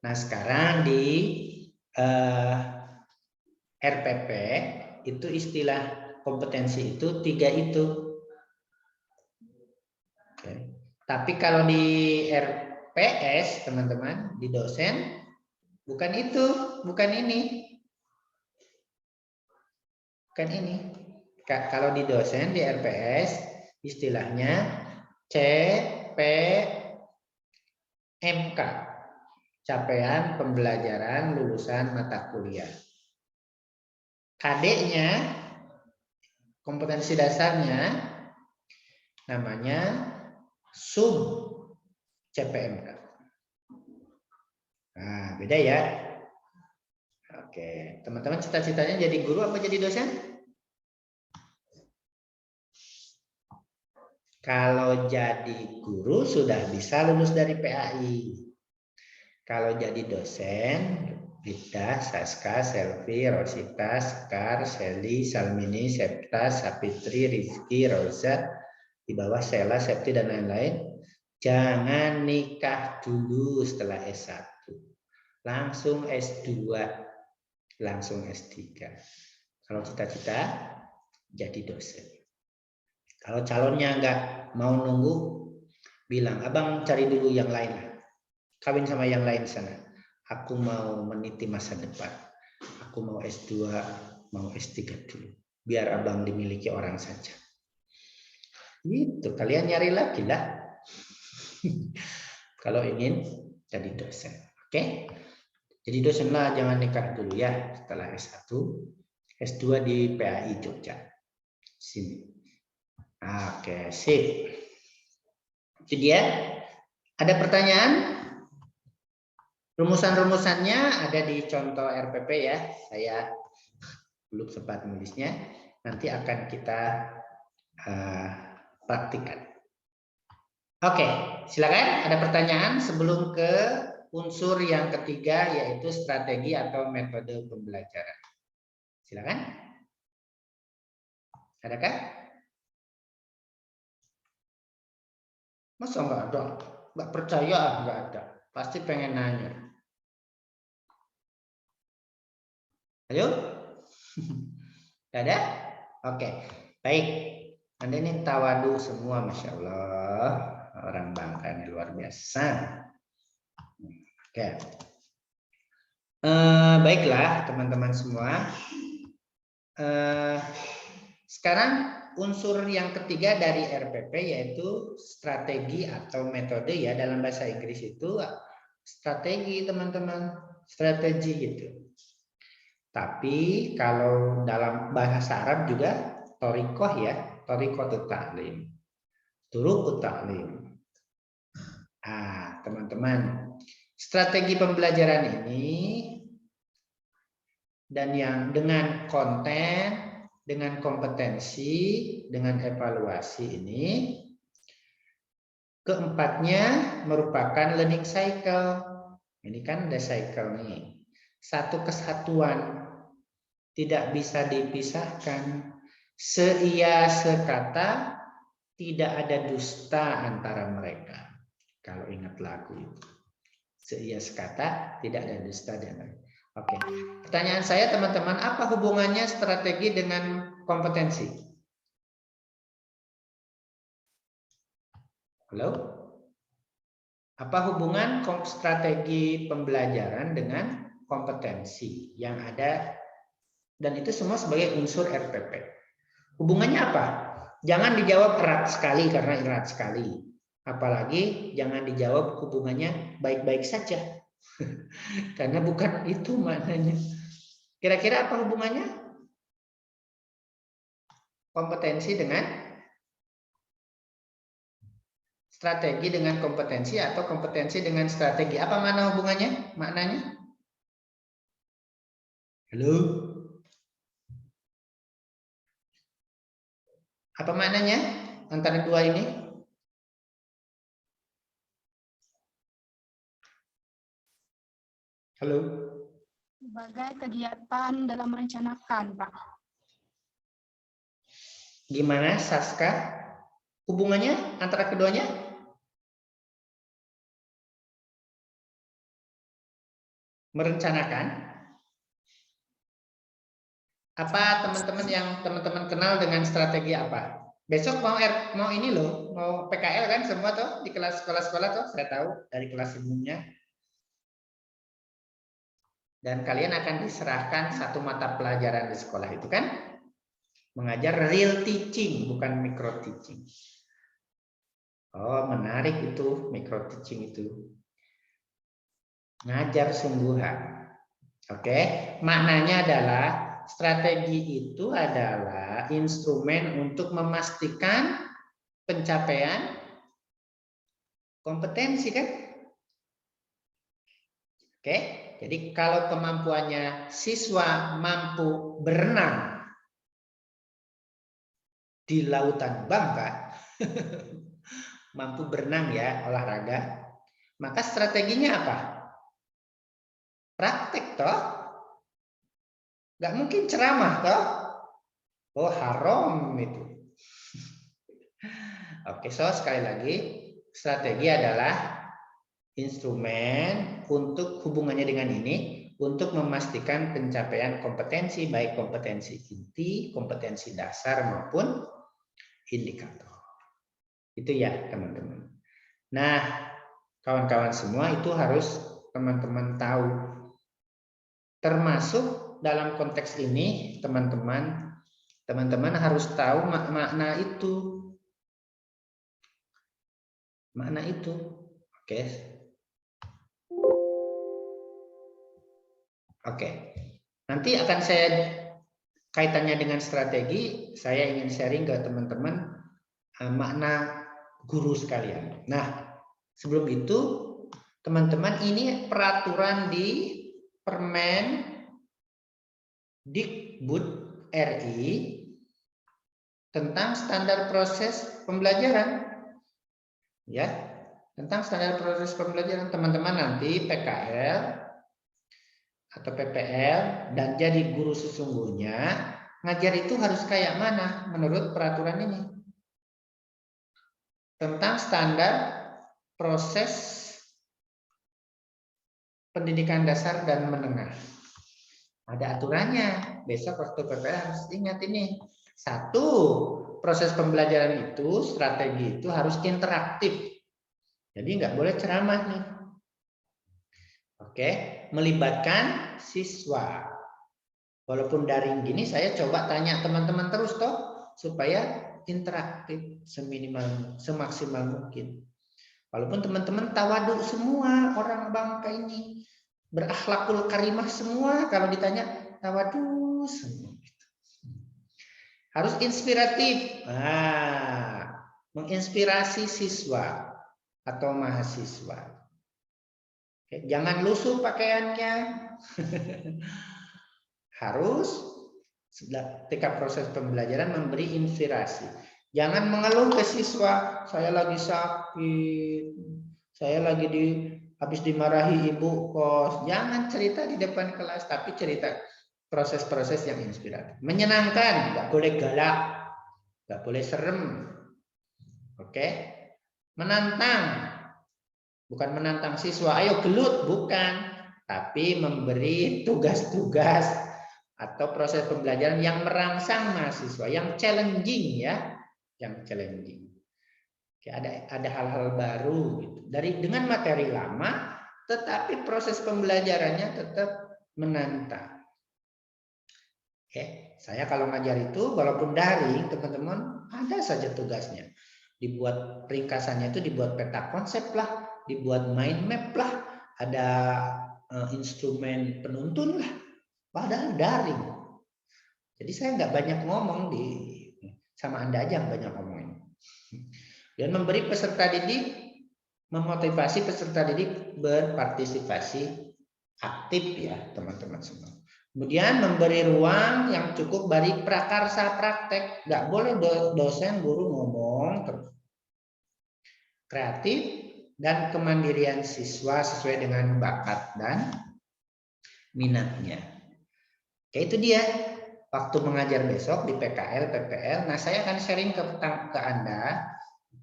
Nah, sekarang di RPP itu istilah kompetensi itu 3 itu. Oke. Tapi kalau di RPS teman-teman, di dosen bukan itu, bukan ini. Bukan ini. Kalau di dosen di RPS istilahnya CPMK. Capaian pembelajaran lulusan mata kuliah. KD-nya, kompetensi dasarnya, namanya sub CPMK. Nah, beda ya. Oke, teman-teman cita-citanya jadi guru apa jadi dosen? Kalau jadi guru sudah bisa lulus dari PAI. Kalau jadi dosen, Rita, Saska, Selvi, Rosita, Sekar, Seli, Salmini, Septa, Sapitri, Rizky, Rosa, di bawah Sheila, Septi, dan lain-lain, jangan nikah dulu setelah S1. Langsung S2, langsung S3. Kalau cita-cita jadi dosen. Kalau calonnya nggak mau nunggu, bilang, abang cari dulu yang lain lah. Kawin sama yang lain sana. Aku mau meniti masa depan. Aku mau S2, mau S3 dulu. Biar abang dimiliki orang saja. Itu kalian nyari lagi lah. Kalau ingin jadi dosen. Oke? Jadi dosen lah, jangan nikah dulu ya. Setelah S1, S2 di PAI Jogja. Sini. Oke, sip. Itu dia. Ada pertanyaan? Rumusan-rumusannya ada di contoh RPP ya. Saya belum sempat menulisnya. Nanti akan kita praktikan. Oke, silakan. Ada pertanyaan sebelum ke unsur yang ketiga, yaitu strategi atau metode pembelajaran. Silakan. Adakah? Masa nggak ada? Nggak percaya? Nggak ada. Pasti pengen nanya. Ayo? Nggak ada? Oke, baik. Anda ini tawadu semua, Masya Allah. Orang Bangka ini luar biasa. Oke. Baiklah, teman-teman semua. Sekarang unsur yang ketiga dari RPP yaitu strategi atau metode ya, dalam bahasa Inggris itu strategi, teman-teman, strategi gitu. Tapi kalau dalam bahasa Arab juga torikoh ya, torikoh ta'lim, turuk ta'lim. Teman-teman, strategi pembelajaran ini dan yang dengan konten, dengan kompetensi, dengan evaluasi ini, keempatnya merupakan learning cycle. Ini kan ada cycle nih. Satu kesatuan, tidak bisa dipisahkan. Seia sekata, tidak ada dusta antara mereka. Kalau ingat lagu itu. Seia sekata, tidak ada dusta di antara mereka. Oke, pertanyaan saya teman-teman, apa hubungannya strategi dengan kompetensi? Halo? Apa hubungan strategi pembelajaran dengan kompetensi yang ada, dan itu semua sebagai unsur RPP? Hubungannya apa? Jangan dijawab erat sekali karena erat sekali. Apalagi jangan dijawab hubungannya baik-baik saja. Karena bukan itu maknanya. Kira-kira apa hubungannya? Kompetensi dengan strategi dengan kompetensi atau kompetensi dengan strategi. Apa mana hubungannya? Maknanya? Halo? Apa maknanya antara dua ini? Halo? Sebagai kegiatan dalam merencanakan, Pak. Gimana, Saska? Hubungannya antara keduanya? Merencanakan? Apa teman-teman yang teman-teman kenal dengan strategi apa? Besok mau ini loh, mau PKL kan semua tuh di kelas sekolah-sekolah tuh, saya tahu dari kelas umumnya. Dan kalian akan diserahkan satu mata pelajaran di sekolah itu kan? Mengajar real teaching, bukan micro teaching. Oh, menarik itu, micro teaching itu. Ngajar sungguhan. Oke, maknanya adalah strategi itu adalah instrumen untuk memastikan pencapaian kompetensi kan? Oke, jadi kalau kemampuannya siswa mampu berenang di lautan Bangka, mampu berenang ya, olahraga, maka strateginya apa? Praktek toh? Gak mungkin ceramah toh? Oh, haram itu. Oke, so sekali lagi, strategi adalah instrumen untuk hubungannya dengan ini untuk memastikan pencapaian kompetensi, baik kompetensi inti, kompetensi dasar maupun indikator. Itu ya teman-teman. Nah, kawan-kawan semua itu harus teman-teman tahu. Termasuk dalam konteks ini teman-teman harus tahu makna itu. Makna itu. Oke. Oke. Nanti akan saya kaitannya dengan strategi, saya ingin sharing ke teman-teman makna guru sekalian. Nah, sebelum itu teman-teman ini peraturan di Permen Dikbud RI tentang standar proses pembelajaran. Ya, tentang standar proses pembelajaran. Teman-teman nanti PKL atau PPL dan jadi guru sesungguhnya, ngajar itu harus kayak mana menurut peraturan ini? Tentang standar proses pendidikan dasar dan menengah. Ada aturannya. Besok waktu PPL harus ingat ini. 1, proses pembelajaran itu, strategi itu harus interaktif. Jadi nggak boleh ceramah nih. Oke, melibatkan siswa. Walaupun daring gini, saya coba tanya teman-teman terus toh, supaya interaktif semaksimal mungkin. Walaupun teman-teman tawadu semua, orang bangka ini berakhlakul karimah semua, kalau ditanya tawadu semua. Harus inspiratif. Menginspirasi siswa atau mahasiswa. Oke, jangan lusuh pakaiannya. Harus ketika proses pembelajaran memberi inspirasi. Jangan mengeluh ke siswa, saya lagi sakit, saya lagi habis dimarahi ibu kos. Jangan cerita di depan kelas, tapi cerita proses-proses yang inspiratif. Menyenangkan, nggak boleh galak, nggak boleh serem. Oke? Menantang. Bukan menantang siswa, ayo gelut, bukan. Tapi memberi tugas-tugas atau proses pembelajaran yang merangsang mahasiswa, yang challenging ya, yang challenging. Oke, ada hal-hal baru gitu. Dengan materi lama, tetapi proses pembelajarannya tetap menantang. Oke, saya kalau ngajar itu walaupun daring, teman-teman ada saja tugasnya. Dibuat ringkasannya itu dibuat peta konsep lah, dibuat mind map lah, ada instrumen penuntun lah, padahal daring. Jadi saya nggak banyak ngomong sama Anda aja yang banyak ngomongin. Dan memberi peserta didik, memotivasi peserta didik berpartisipasi aktif ya teman-teman semua. Kemudian memberi ruang yang cukup bagi prakarsa praktek. Nggak boleh dosen guru ngomong terus. Kreatif dan kemandirian siswa sesuai dengan bakat dan minatnya. Oke, itu dia waktu mengajar besok di PKL, PPL. Nah, saya akan sharing ke Anda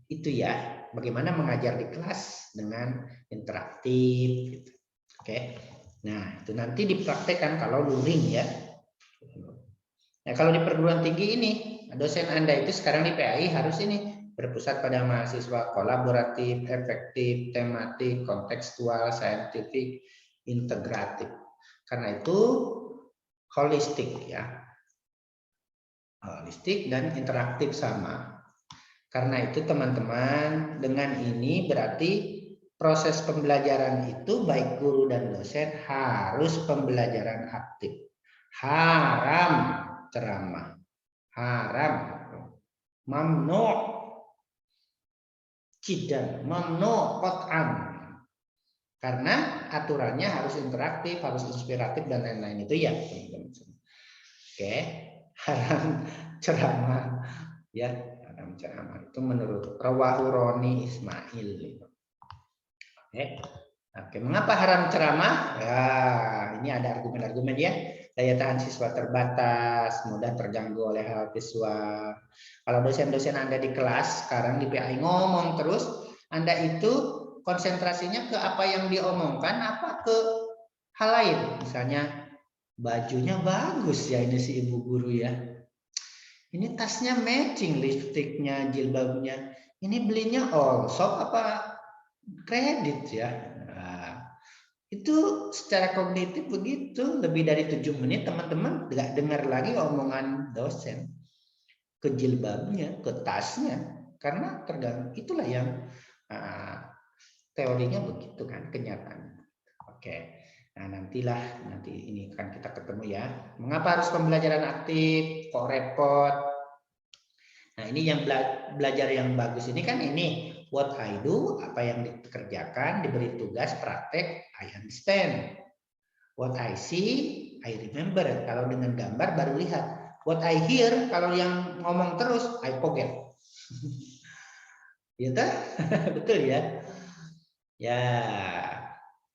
itu ya, bagaimana mengajar di kelas dengan interaktif. Gitu. Oke, nah itu nanti dipraktekkan kalau luring ya. Nah, kalau di perguruan tinggi ini, dosen Anda itu sekarang di PAI harus ini berpusat pada mahasiswa kolaboratif, efektif, tematik, kontekstual, saintifik, integratif. Karena itu holistik ya. Holistik dan interaktif sama. Karena itu teman-teman, dengan ini berarti proses pembelajaran itu baik guru dan dosen harus pembelajaran aktif. Haram ceramah. Haram. Mamnu. Cidan, mamnu qat'an. Karena aturannya harus interaktif, harus inspiratif dan lain-lain itu ya, teman-teman. Oke, haram ceramah ya, haram ceramah itu menurut Rawahu Roni Ismail. Oke. Oke, mengapa haram ceramah? Ya, ini ada argumen-argumen ya. Daya tahan siswa terbatas, mudah terganggu oleh hal visual. Kalau dosen-dosen Anda di kelas sekarang di PAI ngomong terus, Anda itu konsentrasinya ke apa yang diomongkan, apa ke hal lain. Misalnya bajunya bagus ya ini si ibu guru ya. Ini tasnya matching, lipstiknya, jilbabnya. Ini belinya all shop apa kredit ya. Itu secara kognitif begitu, lebih dari 7 menit teman-teman nggak dengar lagi omongan dosen, ke jilbabnya, ke tasnya, karena tergantung. Itulah yang teorinya begitu kan, kenyataannya. Oke, nah nanti ini kan kita ketemu ya. Mengapa harus pembelajaran aktif? Kok repot? Nah ini yang belajar yang bagus ini kan ini. What I do, apa yang dikerjakan, diberi tugas, praktek, I understand. What I see, I remember. Kalau dengan gambar baru lihat. What I hear, kalau yang ngomong terus, I forget. Gitu? Betul ya? Ya,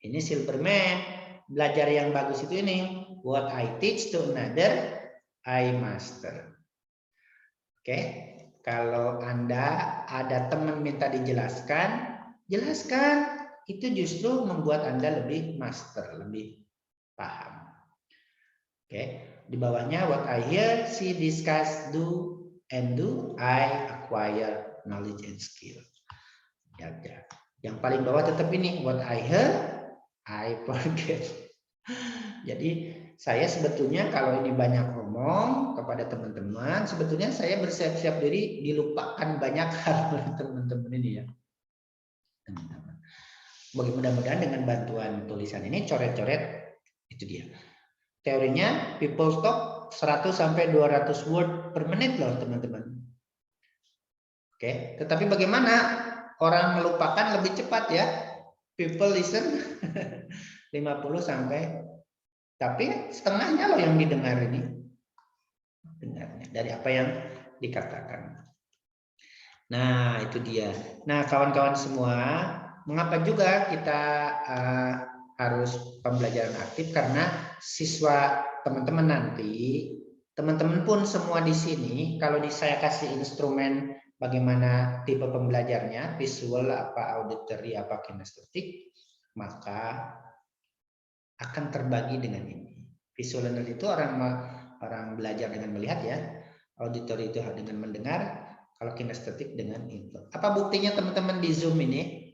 ini Silverman. Belajar yang bagus itu ini. What I teach to another, I master. Oke. Kalau Anda ada teman minta dijelaskan, jelaskan. Itu justru membuat Anda lebih master, lebih paham. Oke, di bawahnya what I hear, see, discuss, do, and do, I acquire knowledge and skill. Ya. Yang paling bawah tetap ini, what I hear, I forget. Jadi saya sebetulnya kalau ini banyak ngomong kepada teman-teman, sebetulnya saya bersiap-siap diri dilupakan banyak hal oleh teman-teman ini ya. Teman-teman. Mudah-mudahan dengan bantuan tulisan ini coret-coret itu dia. Teorinya people talk 100 sampai 200 word per menit loh teman-teman. Oke, tetapi bagaimana orang melupakan lebih cepat ya? People listen 50 sampai, tapi setengahnya loh yang didengar ini. Dengarnya dari apa yang dikatakan. Nah, itu dia. Nah, kawan-kawan semua, mengapa juga kita harus pembelajaran aktif? Karena siswa teman-teman nanti, teman-teman pun semua di sini, kalau saya kasih instrumen bagaimana tipe pembelajarnya, visual, apa auditory, apa kinestetik, maka akan terbagi dengan ini. Visual learner itu orang belajar dengan melihat ya, auditory itu dengan mendengar, kalau kinestetik dengan input. Apa buktinya teman-teman di Zoom ini?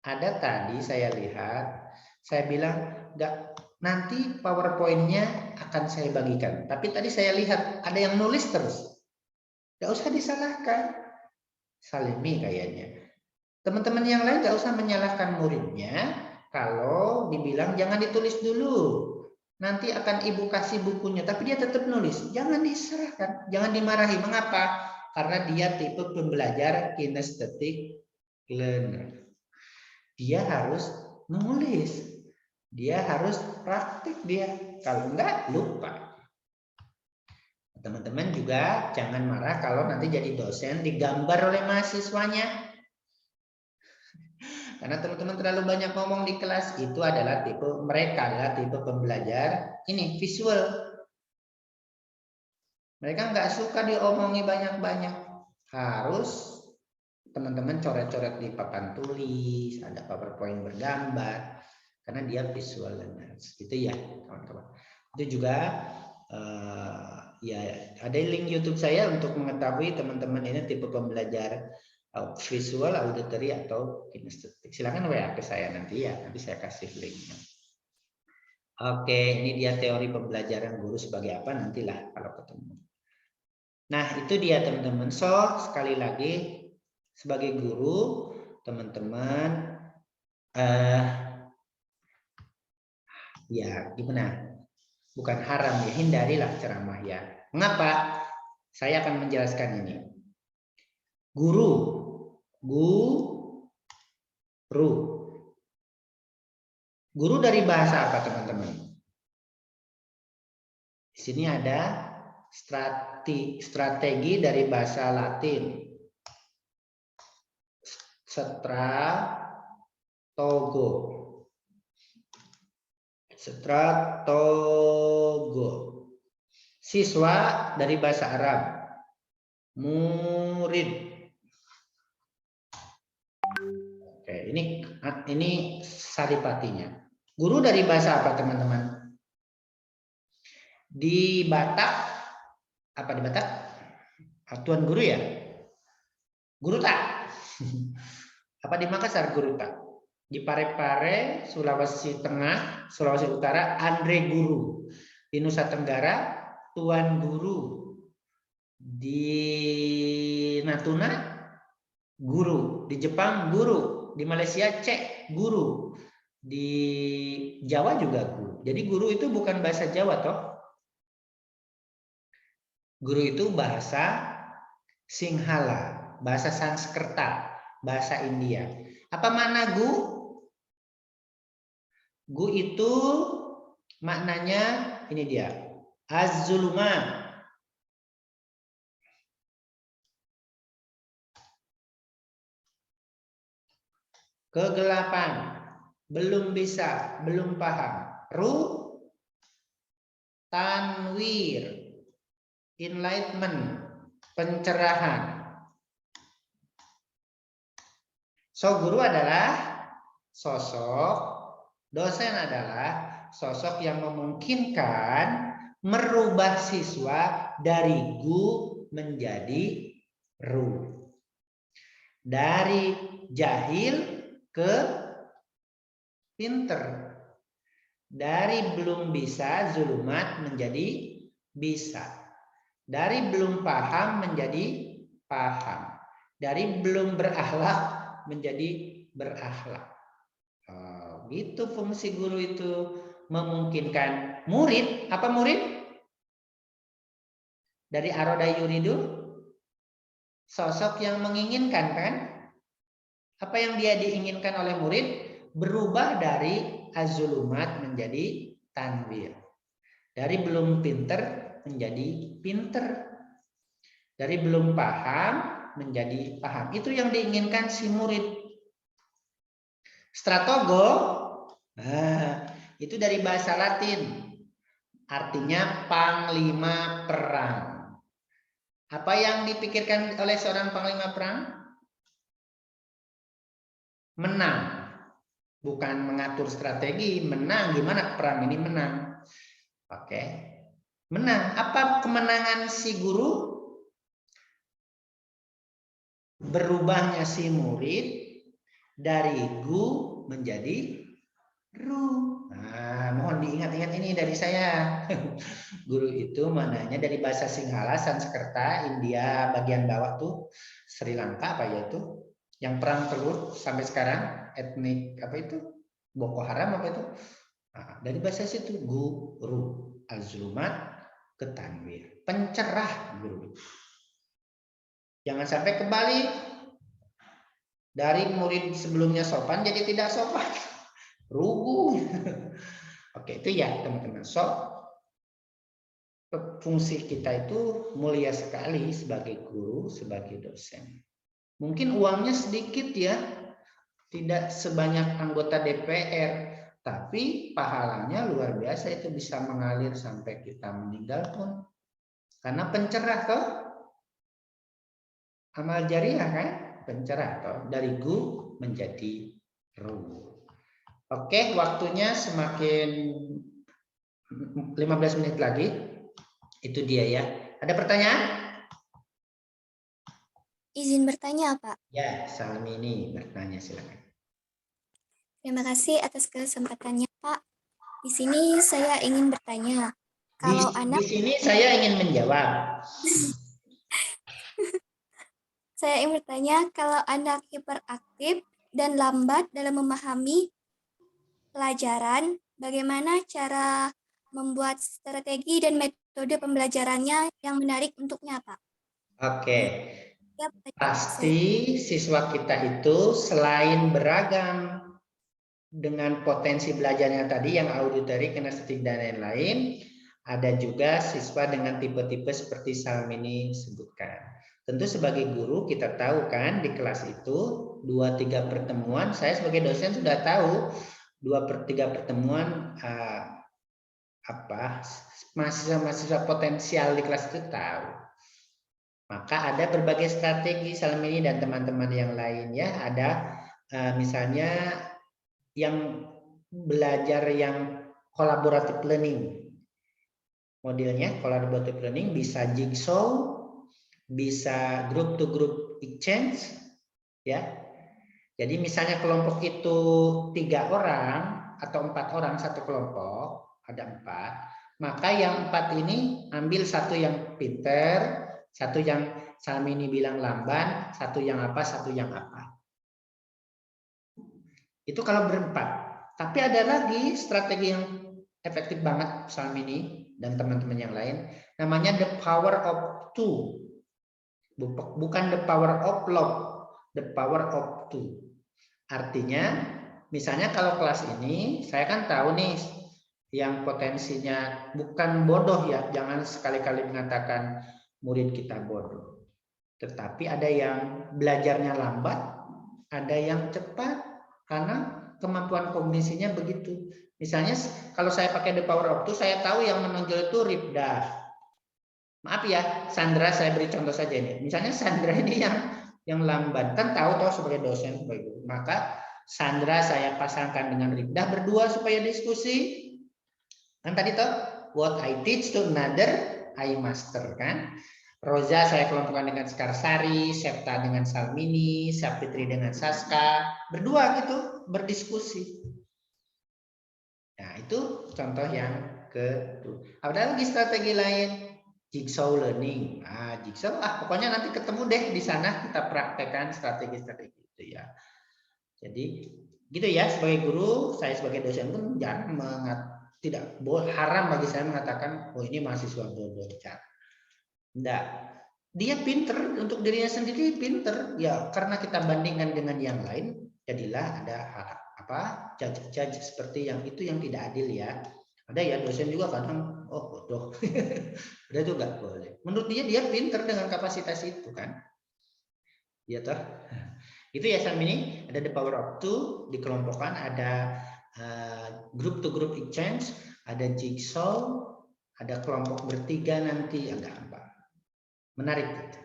Ada tadi saya lihat, saya bilang nanti PowerPoint-nya akan saya bagikan. Tapi tadi saya lihat ada yang nulis terus. Gak usah disalahkan. Salimi kayaknya. Teman-teman yang lain gak usah menyalahkan muridnya. Kalau dibilang jangan ditulis dulu, nanti akan ibu kasih bukunya, tapi dia tetap nulis. Jangan diserahkan, jangan dimarahi. Mengapa? Karena dia tipe pembelajar kinesthetic learner. Dia harus nulis, dia harus praktik dia. Kalau enggak, lupa. Teman-teman juga jangan marah kalau nanti jadi dosen digambar oleh mahasiswanya. Karena teman-teman terlalu banyak ngomong di kelas, itu adalah mereka adalah tipe pembelajar ini visual. Mereka nggak suka diomongi banyak-banyak. Harus teman-teman coret-coret di papan tulis, ada PowerPoint bergambar, karena dia visual learners. Gitu ya, kawan-kawan. Itu juga ya ada link YouTube saya untuk mengetahui teman-teman ini tipe pembelajar visual, auditory atau kinestetik. Silakan WA ke saya nanti ya, nanti saya kasih linknya. Oke, ini dia teori pembelajaran guru sebagai apa nantilah kalau ketemu. Nah, itu dia teman-teman. So, sekali lagi sebagai guru, teman-teman ya gimana? Bukan haram ya, hindarilah ceramah ya. Mengapa? Saya akan menjelaskan ini. Guru. Guru dari bahasa apa teman-teman? Di sini ada strategi dari bahasa Latin. Stratogo. Stratogo. Siswa dari bahasa Arab. Murid. Oke, ini saripatinya. Guru dari bahasa apa, teman-teman? Di Batak, apa di Batak? Tuan guru ya? Guru tak? Apa di Makassar guru tak? Di Parepare, Sulawesi Tengah, Sulawesi Utara, Andre guru. Di Nusa Tenggara, Tuan guru. Di Natuna, guru. Di Jepang, guru. Di Malaysia, cek, guru. Di Jawa juga guru. Jadi guru itu bukan bahasa Jawa toh. Guru itu bahasa Sinhala, bahasa Sanskerta, bahasa India. Apa makna gu? Gu itu maknanya ini dia. Az-zuluma. Kegelapan. Belum bisa, belum paham. Ru, tanwir. Enlightenment, pencerahan. So, guru adalah sosok, dosen adalah sosok yang memungkinkan merubah siswa dari gu menjadi ru. Dari jahil ke pinter. Dari belum bisa, zulumat menjadi bisa. Dari belum paham menjadi paham. Dari belum berakhlak menjadi berakhlak. Gitu fungsi guru itu, memungkinkan murid. Apa murid? Dari aroda yuridu, sosok yang menginginkan kan? Apa yang dia diinginkan oleh murid? Berubah dari azulumat menjadi tanwir. Dari belum pinter menjadi pinter. Dari belum paham menjadi paham. Itu yang diinginkan si murid. Stratogo, itu dari bahasa Latin. Artinya panglima perang. Apa yang dipikirkan oleh seorang panglima perang? Menang. Bukan mengatur strategi, menang. Gimana perang ini menang? Oke. Menang. Apa kemenangan si guru? Berubahnya si murid dari gu menjadi ru. Nah, mohon diingat-ingat ini dari saya. Guru itu mananya dari bahasa Sinhala, Sanskerta, India bagian bawah tuh, Sri Lanka apa ya itu? Yang perang telur sampai sekarang, etnik apa itu? Boko Haram apa itu? Nah, dari bahasa situ guru, azlumat ke tanwir, pencerah guru. Jangan sampai kebalik. Dari murid sebelumnya sopan jadi tidak sopan. Rugu. Oke, itu ya teman-teman. So, fungsi kita itu mulia sekali sebagai guru, sebagai dosen. Mungkin uangnya sedikit ya. Tidak sebanyak anggota DPR. Tapi pahalanya luar biasa, itu bisa mengalir sampai kita meninggal pun. Karena pencerah toh. Amal jariah kan? Pencerah toh. Dari gu menjadi ru. Oke, waktunya semakin 15 menit lagi. Itu dia ya. Ada pertanyaan? Izin bertanya, Pak. Ya, Salmini bertanya, silakan. Terima kasih atas kesempatannya, Pak. Di sini saya ingin bertanya, kalau Di sini saya ingin menjawab. Saya ingin bertanya, kalau anak hiperaktif dan lambat dalam memahami pelajaran, bagaimana cara membuat strategi dan metode pembelajarannya yang menarik untuknya, Pak? Oke. Pasti siswa kita itu selain beragam dengan potensi belajarnya tadi yang auditory, kinestetik dan lain-lain, ada juga siswa dengan tipe-tipe seperti Salmini sebutkan. Tentu sebagai guru kita tahu kan di kelas itu 2-3 pertemuan saya sebagai dosen sudah tahu 2/3 pertemuan mahasiswa-mahasiswa potensial di kelas itu tahu. Maka ada berbagai strategi Salmini dan teman-teman yang lain ya. Ada misalnya yang belajar yang collaborative learning. Modelnya collaborative learning bisa jigsaw, bisa group to group exchange ya. Jadi misalnya kelompok itu 3 orang atau 4 orang satu kelompok, ada 4, maka yang 4 ini ambil satu yang pinter, satu yang Salmini bilang lamban, satu yang apa, satu yang apa. Itu kalau berempat. Tapi ada lagi strategi yang efektif banget Salmini dan teman-teman yang lain, namanya the power of 2. Bukan the power of love, the power of 2. Artinya, misalnya kalau kelas ini, saya kan tahu nih yang potensinya bukan bodoh ya, jangan sekali-kali mengatakan murid kita bodoh. Tetapi ada yang belajarnya lambat, ada yang cepat, karena kemampuan kognisinya begitu. Misalnya kalau saya pakai the power of 2, saya tahu yang menonjol itu Ripda. Maaf ya, Sandra, saya beri contoh saja ini. Misalnya Sandra ini yang lamban, kan tahu sebagai dosen, maka Sandra saya pasangkan dengan Ripda berdua supaya diskusi. Kan tadi toh, what I teach to another, I master kan. Roza saya kelompokkan dengan Skarsari, Septa dengan Salmini, Sapitri dengan Saska, berdua gitu berdiskusi. Nah itu contoh yang kedua. Ada lagi strategi lain. Jigsaw learning, jigsaw, pokoknya nanti ketemu deh di sana kita praktekkan strategi-strategi itu ya. Jadi gitu ya, sebagai guru, saya sebagai dosen pun jangan tidak haram bagi saya mengatakan, oh ini mahasiswa bodoh. Enggak, dia pinter untuk dirinya sendiri pinter ya, karena kita bandingkan dengan yang lain, jadilah ada judge seperti yang itu yang tidak adil ya. Ada ya dosen juga kadang bodoh. Ada juga boleh. Menurut dia pinter dengan kapasitas itu kan. Ya toh. Itu ya Salmini, ada the power of 2 dikelompokkan, ada group to group exchange, ada jigsaw, ada kelompok bertiga nanti agak apa. Menarik gitu.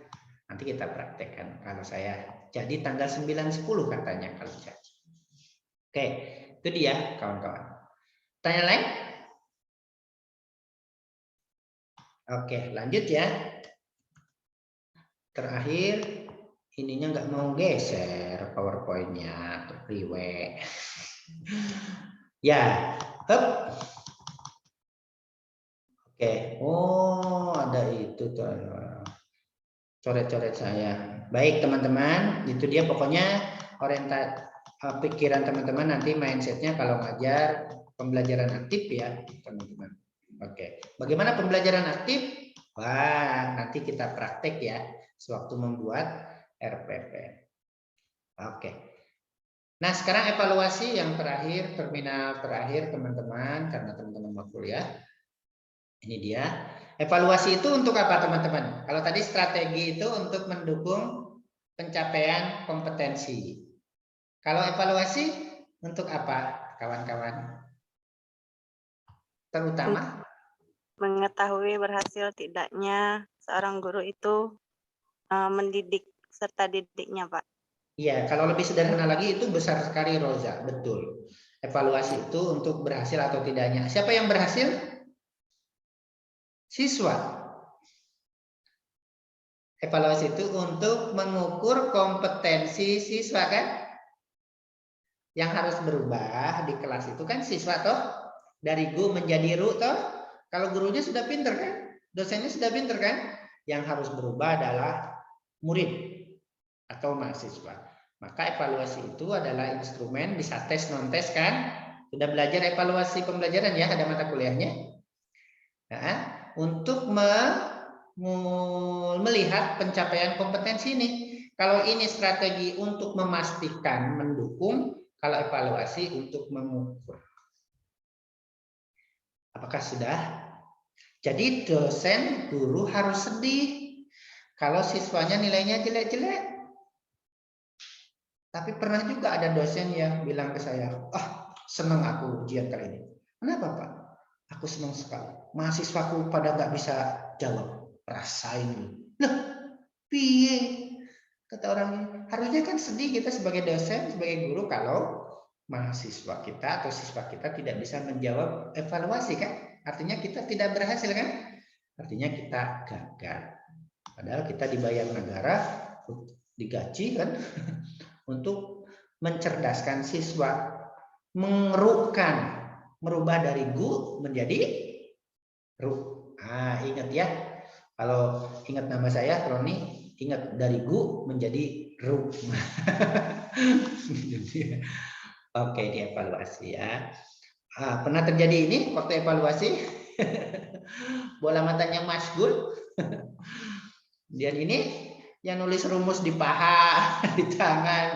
Nanti kita praktekkan kalau saya jadi tanggal 9-10 katanya kalau jadi. Oke, itu dia kawan-kawan. Tanya lain? Oke, lanjut ya. Terakhir, ininya nggak mau geser PowerPoint-nya, priwe. Ya, up. Oke, oh ada itu tuh. Coret-coret saya. Baik teman-teman, itu dia pokoknya pikiran teman-teman nanti mindsetnya kalau ngajar pembelajaran aktif ya teman-teman. Oke, bagaimana pembelajaran aktif? Wah, nanti kita praktek ya sewaktu membuat RPP. Oke. Nah, sekarang evaluasi yang terakhir, terminal terakhir teman-teman, karena teman-teman mau kuliah. Ini dia. Evaluasi itu untuk apa teman-teman? Kalau tadi strategi itu untuk mendukung pencapaian kompetensi. Kalau evaluasi untuk apa kawan-kawan? Terutama mengetahui berhasil tidaknya seorang guru itu mendidik serta didiknya, Pak. Iya, kalau lebih sederhana lagi itu besar sekali Roza, betul. Evaluasi itu untuk berhasil atau tidaknya. Siapa yang berhasil? Siswa. Evaluasi itu untuk mengukur kompetensi siswa kan? Yang harus berubah di kelas itu kan siswa toh? Dari gu menjadi ru toh? Kalau gurunya sudah pinter kan? Dosennya sudah pinter kan? Yang harus berubah adalah murid atau mahasiswa. Maka evaluasi itu adalah instrumen, bisa tes non tes kan? Sudah belajar evaluasi pembelajaran ya, ada mata kuliahnya. Nah, untuk melihat pencapaian kompetensi ini. Kalau ini strategi untuk memastikan, mendukung, kalau evaluasi untuk mengukur. Apakah sudah? Jadi dosen, guru harus sedih kalau siswanya nilainya jelek-jelek. Tapi pernah juga ada dosen yang bilang ke saya, senang aku ujian kali ini. Kenapa Pak? Aku senang sekali. Mahasiswaku pada nggak bisa jawab. Rasain. Loh, piye? Kata orang ini. Harusnya kan sedih kita sebagai dosen, sebagai guru kalau mahasiswa kita atau siswa kita tidak bisa menjawab evaluasi kan? Artinya kita tidak berhasil kan? Artinya kita gagal. Padahal kita dibayar negara, digaji kan untuk mencerdaskan siswa, merubah dari gu menjadi ru. Ah, ingat ya. Kalau ingat nama saya Roni, ingat dari gu menjadi ru. Oke, dievaluasi ya. Pernah terjadi ini waktu evaluasi? Bola matanya masgul. Dan ini yang nulis rumus di paha, di tangan.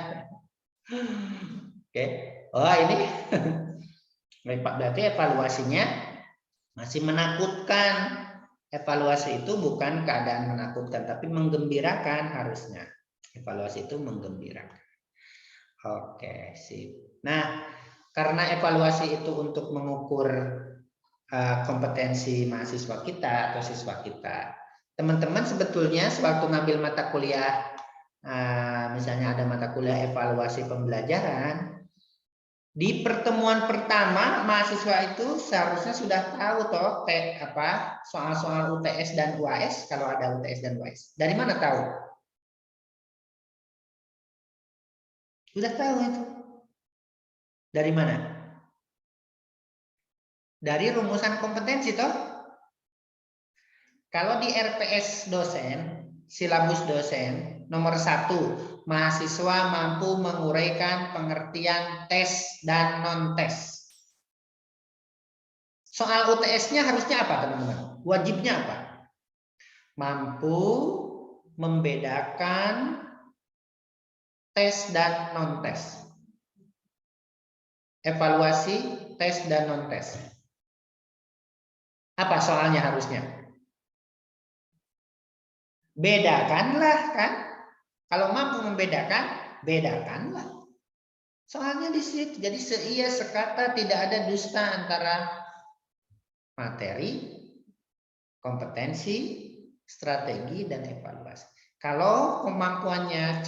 Oke. Oh, ini. Berarti evaluasinya masih menakutkan. Evaluasi itu bukan keadaan menakutkan, tapi menggembirakan harusnya. Evaluasi itu menggembirakan. Oke, sip. Nah, karena evaluasi itu untuk mengukur kompetensi mahasiswa kita atau siswa kita, teman-teman sebetulnya sewaktu ngambil mata kuliah, misalnya ada mata kuliah evaluasi pembelajaran, di pertemuan pertama mahasiswa itu seharusnya sudah tahu toh soal-soal UTS dan UAS kalau ada UTS dan UAS. Dari mana tahu? Sudah tahu itu. Dari mana? Dari rumusan kompetensi toh. Kalau di RPS dosen, silabus dosen, nomor 1, mahasiswa mampu menguraikan pengertian tes dan non-tes. Soal UTS-nya harusnya apa teman-teman? Wajibnya apa? Mampu membedakan tes dan non-tes. Evaluasi tes dan non-tes. Apa soalnya harusnya? Bedakanlah kan? Kalau mampu membedakan, bedakanlah. Soalnya di situ. Jadi seia sekata tidak ada dusta antara materi, kompetensi, strategi dan evaluasi. Kalau kemampuannya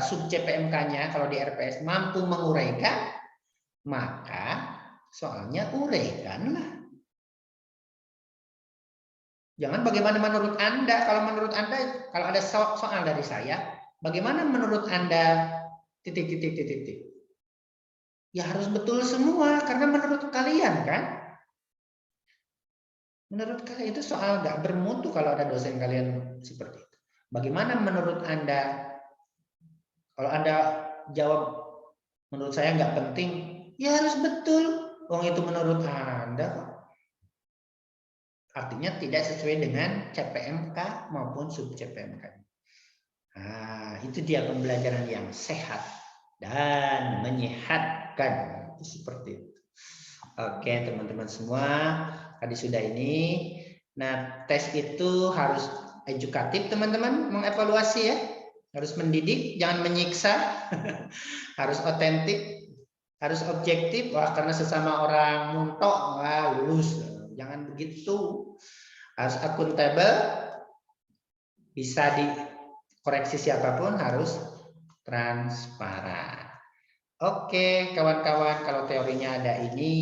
sub CPMK-nya kalau di RPS mampu menguraikan, maka soalnya uraikanlah. Jangan bagaimana menurut Anda. Kalau menurut Anda, kalau ada soal dari saya, bagaimana menurut Anda titik. Ya harus betul semua karena menurut kalian kan. Menurut kalian itu soal nggak bermutu kalau ada dosen kalian seperti itu. Bagaimana menurut Anda? Kalau Anda jawab menurut saya nggak penting, ya harus betul. Wong itu menurut Anda kok. Artinya tidak sesuai dengan CPMK maupun sub CPMK. Nah, itu dia pembelajaran yang sehat dan menyehatkan. Seperti itu. Oke, teman-teman semua, tadi sudah ini. Nah, tes itu harus edukatif, teman-teman, mengevaluasi ya. Harus mendidik, jangan menyiksa. Harus otentik, harus objektif. Wah, karena sesama orang muntok, wah lulus. Jangan begitu. Harus akuntabel, bisa dikoreksi siapapun, harus transparan. Oke, kawan-kawan, kalau teorinya ada ini,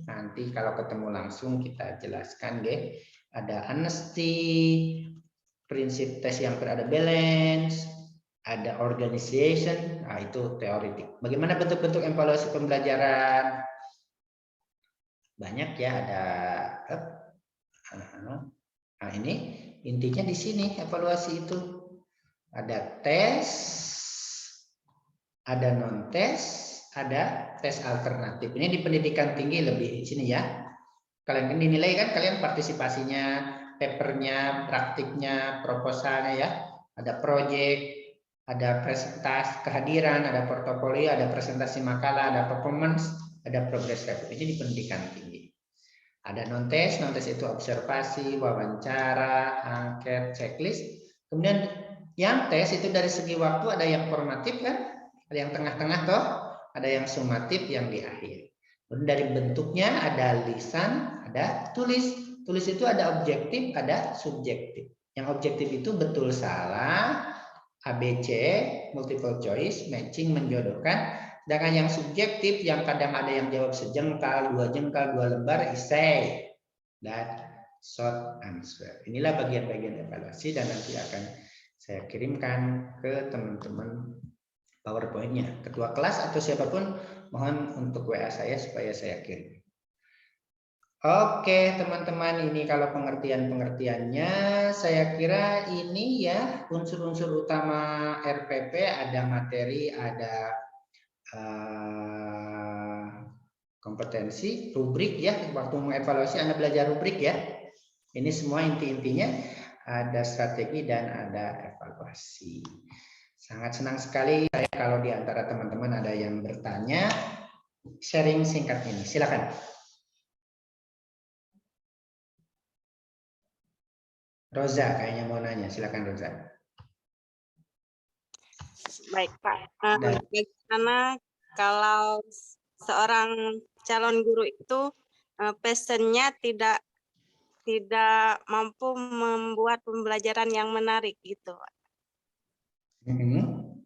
nanti kalau ketemu langsung kita jelaskan, deh. Ada honesty, prinsip tes yang berada balance, ada organization, nah itu teoritik. Bagaimana bentuk-bentuk evaluasi pembelajaran? Banyak ya, ada nah ini intinya di sini evaluasi itu ada tes, ada non tes, ada tes alternatif. Ini di pendidikan tinggi lebih sini ya. Kalian kan dinilai kan kalian partisipasinya, papernya, praktiknya, proposalnya ya. Ada project, ada presentasi kehadiran, ada portofolio, ada presentasi makalah, ada performance, ada progress report. Ini di pendidikan tinggi. Ada non-tes itu observasi, wawancara, angket, checklist. Kemudian yang tes itu dari segi waktu ada yang formatif kan, ada yang tengah-tengah toh, ada yang sumatif yang di akhir. Dari bentuknya ada lisan, ada tulis. Tulis itu ada objektif, ada subjektif. Yang objektif itu betul salah, ABC, multiple choice, matching, menjodohkan. Sedangkan yang subjektif, yang kadang ada yang jawab sejengkal, 2 jengkal, 2 lembar, essay, dan short answer. Inilah bagian-bagian evaluasi dan nanti akan saya kirimkan ke teman-teman PowerPoint-nya. Ketua kelas atau siapapun mohon untuk WA saya supaya saya kirim. Oke teman-teman, ini kalau pengertiannya saya kira ini ya unsur-unsur utama RPP, ada materi, ada kompetensi, rubrik ya. Waktu mengevaluasi Anda belajar rubrik ya. Ini semua inti-intinya, ada strategi dan ada evaluasi. Sangat senang sekali saya kalau di antara teman-teman ada yang bertanya, sharing singkat ini. Silakan. Roza kayaknya mau nanya, silakan Roza. Baik Pak, bagaimana kalau seorang calon guru itu passionnya tidak mampu membuat pembelajaran yang menarik gitu.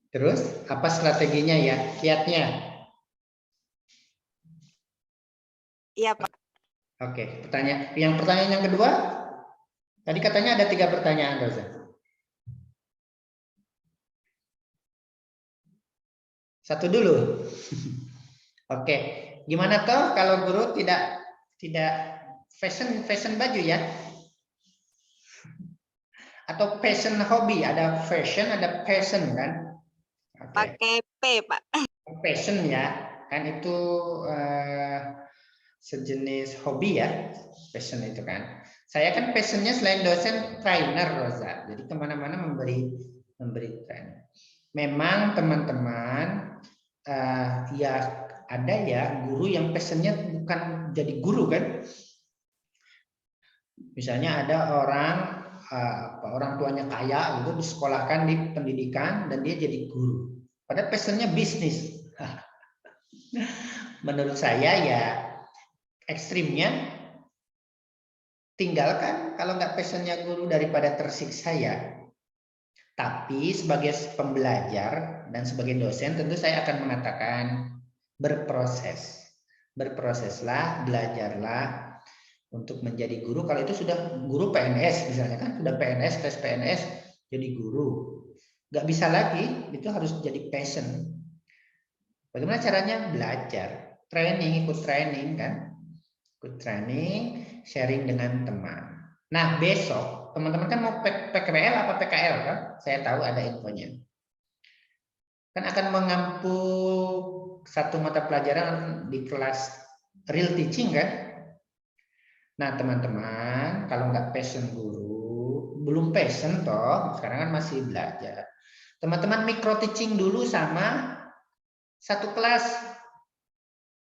Terus apa strateginya ya, kiatnya? Iya Pak. Oke, pertanyaan yang kedua. Tadi katanya ada 3 pertanyaan, Roza. Satu dulu. Oke, gimana toh kalau guru tidak fashion baju ya? Atau passion hobi, ada fashion, ada passion kan? Okay. Pakai P, Pak. Passion ya, kan itu sejenis hobi ya, passion itu kan. Saya kan passionnya selain dosen trainer Roza, jadi kemana-mana memberi trainer. Memang teman-teman ya ada ya guru yang passionnya bukan jadi guru kan. Misalnya ada orang tuanya kaya gitu disekolahkan di pendidikan dan dia jadi guru. Padahal passionnya bisnis. Menurut saya ya ekstrimnya tinggalkan kalau nggak passionnya guru daripada tersiksa ya. Tapi sebagai pembelajar dan sebagai dosen tentu saya akan mengatakan berproses. Berproseslah, belajarlah untuk menjadi guru. Kalau itu sudah guru PNS misalnya kan, sudah PNS, tes PNS jadi guru. Nggak bisa lagi, itu harus jadi passion. Bagaimana caranya? Belajar, training, ikut training kan. Ikut training, sharing dengan teman. Nah besok teman-teman kan mau PKL apa PKL kan? Saya tahu ada infonya. Kan akan mengampu satu mata pelajaran di kelas real teaching kan? Nah teman-teman kalau nggak passion guru, belum passion toh, sekarang kan masih belajar. Teman-teman micro teaching dulu sama satu kelas.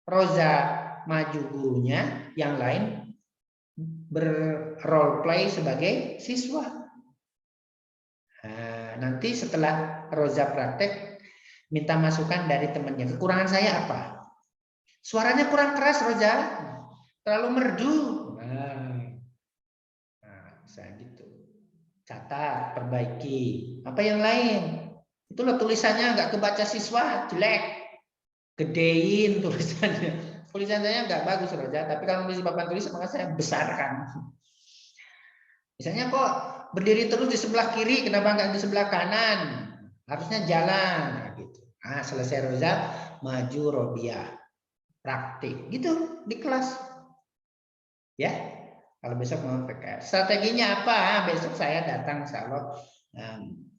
Roza maju gurunya, yang lain berrole play sebagai siswa. Nah, nanti setelah Roza praktek, minta masukan dari temannya. Kekurangan saya apa? Suaranya kurang keras Roza, terlalu merdu. Nah, saya gitu. Catat, perbaiki. Apa yang lain? Itulah tulisannya nggak kebaca siswa, jelek. Gedein tulisannya. Tulisan saya nggak bagus Roza, tapi kalau nulis di papan tulis maka saya besarkan. Misalnya kok berdiri terus di sebelah kiri, kenapa nggak di sebelah kanan? Harusnya jalan, nah, gitu. Nah, selesai Roza, maju Robiah, praktik, gitu di kelas. Ya, kalau besok mau PKR. Strateginya apa? Besok saya datang, insya Allah.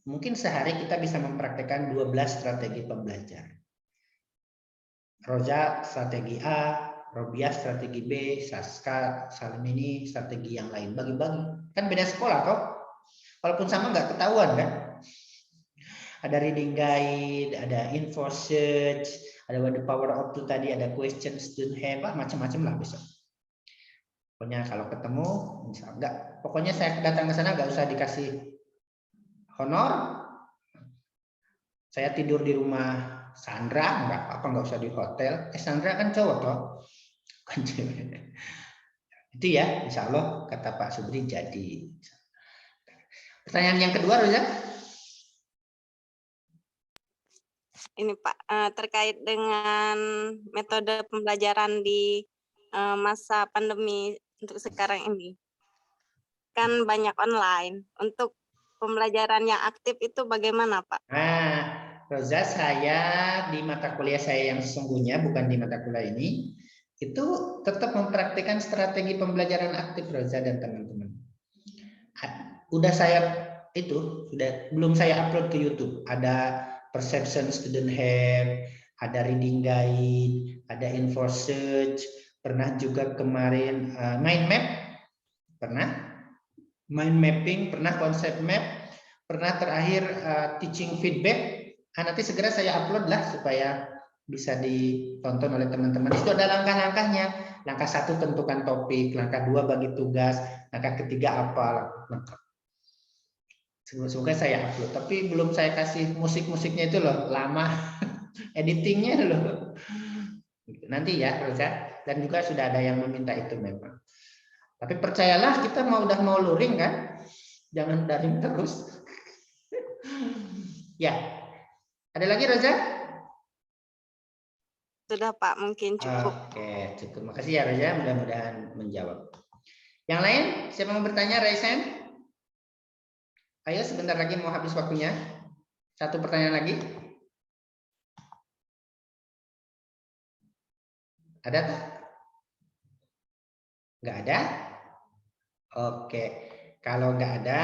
Mungkin sehari kita bisa mempraktekkan 12 strategi pembelajaran. Roza strategi A, Robiah strategi B, Saska, Salimini strategi yang lain. Bagi-bagi. Kan beda sekolah kok. Walaupun sama nggak ketahuan kan. Ada reading guide, ada info search, ada what the power of two tadi, ada question student have, macam-macam lah besok. Pokoknya kalau ketemu, insya Allah enggak. Pokoknya saya datang ke sana nggak usah dikasih honor. Saya tidur di rumah Sandra, nggak apa-apa, nggak usah di hotel. Sandra kan cowok toh. Itu ya, insya Allah kata Pak Subri jadi. Pertanyaan yang kedua, Roza. Ini Pak, terkait dengan metode pembelajaran di masa pandemi untuk sekarang ini. Kan banyak online. Untuk pembelajaran yang aktif itu bagaimana Pak? Nah, Roza, saya di mata kuliah saya yang sesungguhnya, bukan di mata kuliah ini, itu tetap mempraktikkan strategi pembelajaran aktif, Roza dan teman-teman. Udah saya itu, belum saya upload ke YouTube. Ada perception student have, ada reading guide, ada info search, pernah juga kemarin mind map, pernah mind mapping, pernah konsep map, pernah terakhir teaching feedback. Nanti segera saya upload lah supaya bisa ditonton oleh teman-teman. Itu ada langkah-langkahnya. Langkah 1 tentukan topik, langkah 2 bagi tugas, langkah ketiga apa, lengkap. Semoga saya upload, tapi belum saya kasih musik-musiknya itu loh, lama editingnya loh. Nanti ya, Roza, dan juga sudah ada yang meminta itu memang. Tapi percayalah, kita udah mau luring kan, jangan daring terus. Ya, ada lagi Roza? Sudah Pak, mungkin cukup. Oke, cukup. Makasih ya Roza, mudah-mudahan menjawab. Yang lain, siapa mau bertanya, Raisen? Ayo, sebentar lagi mau habis waktunya. 1 pertanyaan lagi. Ada tak? Nggak ada? Oke. Kalau nggak ada,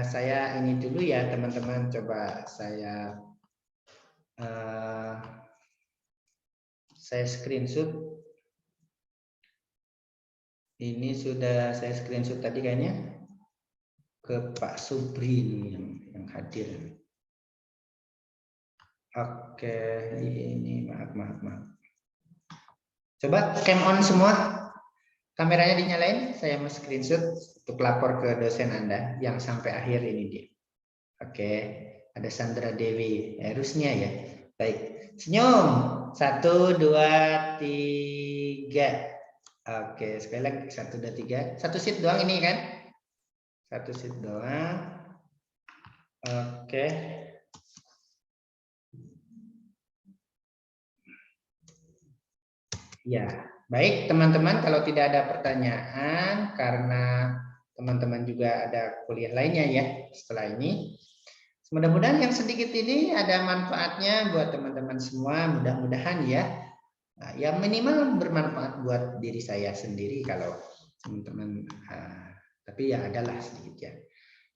saya ini dulu ya teman-teman. Coba saya screenshot. Ini sudah saya screenshot tadi kayaknya. Ke Pak Subri yang hadir. Oke, ini maaf. Coba cam on semua, kameranya dinyalain. Saya mau screenshot untuk lapor ke dosen Anda yang sampai akhir ini dia. Oke, ada Sandra Dewi, harusnya ya. Baik, senyum. 1, 2, 3. Oke, sekali lagi 1, 2, 3. 1 sheet doang ini kan? 1 sheet doang. Oke. Ya, baik teman-teman, kalau tidak ada pertanyaan karena teman-teman juga ada kuliah lainnya ya setelah ini. Mudah-mudahan yang sedikit ini ada manfaatnya buat teman-teman semua, mudah-mudahan ya. Nah, ya minimal bermanfaat buat diri saya sendiri kalau teman-teman tapi ya adalah sedikit ya.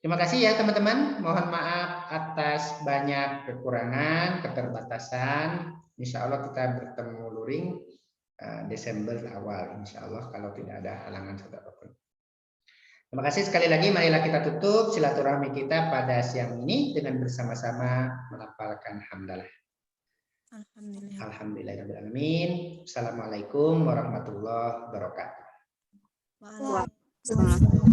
Terima kasih ya teman-teman. Mohon maaf atas banyak kekurangan, keterbatasan. Insya Allah kita bertemu luring Desember awal. Insya Allah kalau tidak ada halangan apapun. Terima kasih sekali lagi. Marilah kita tutup silaturahmi kita pada siang ini dengan bersama-sama melafalkan hamdalah. Alhamdulillahirrahmanirrahim. Assalamualaikum warahmatullahi wabarakatuh. Waalaikumsalam.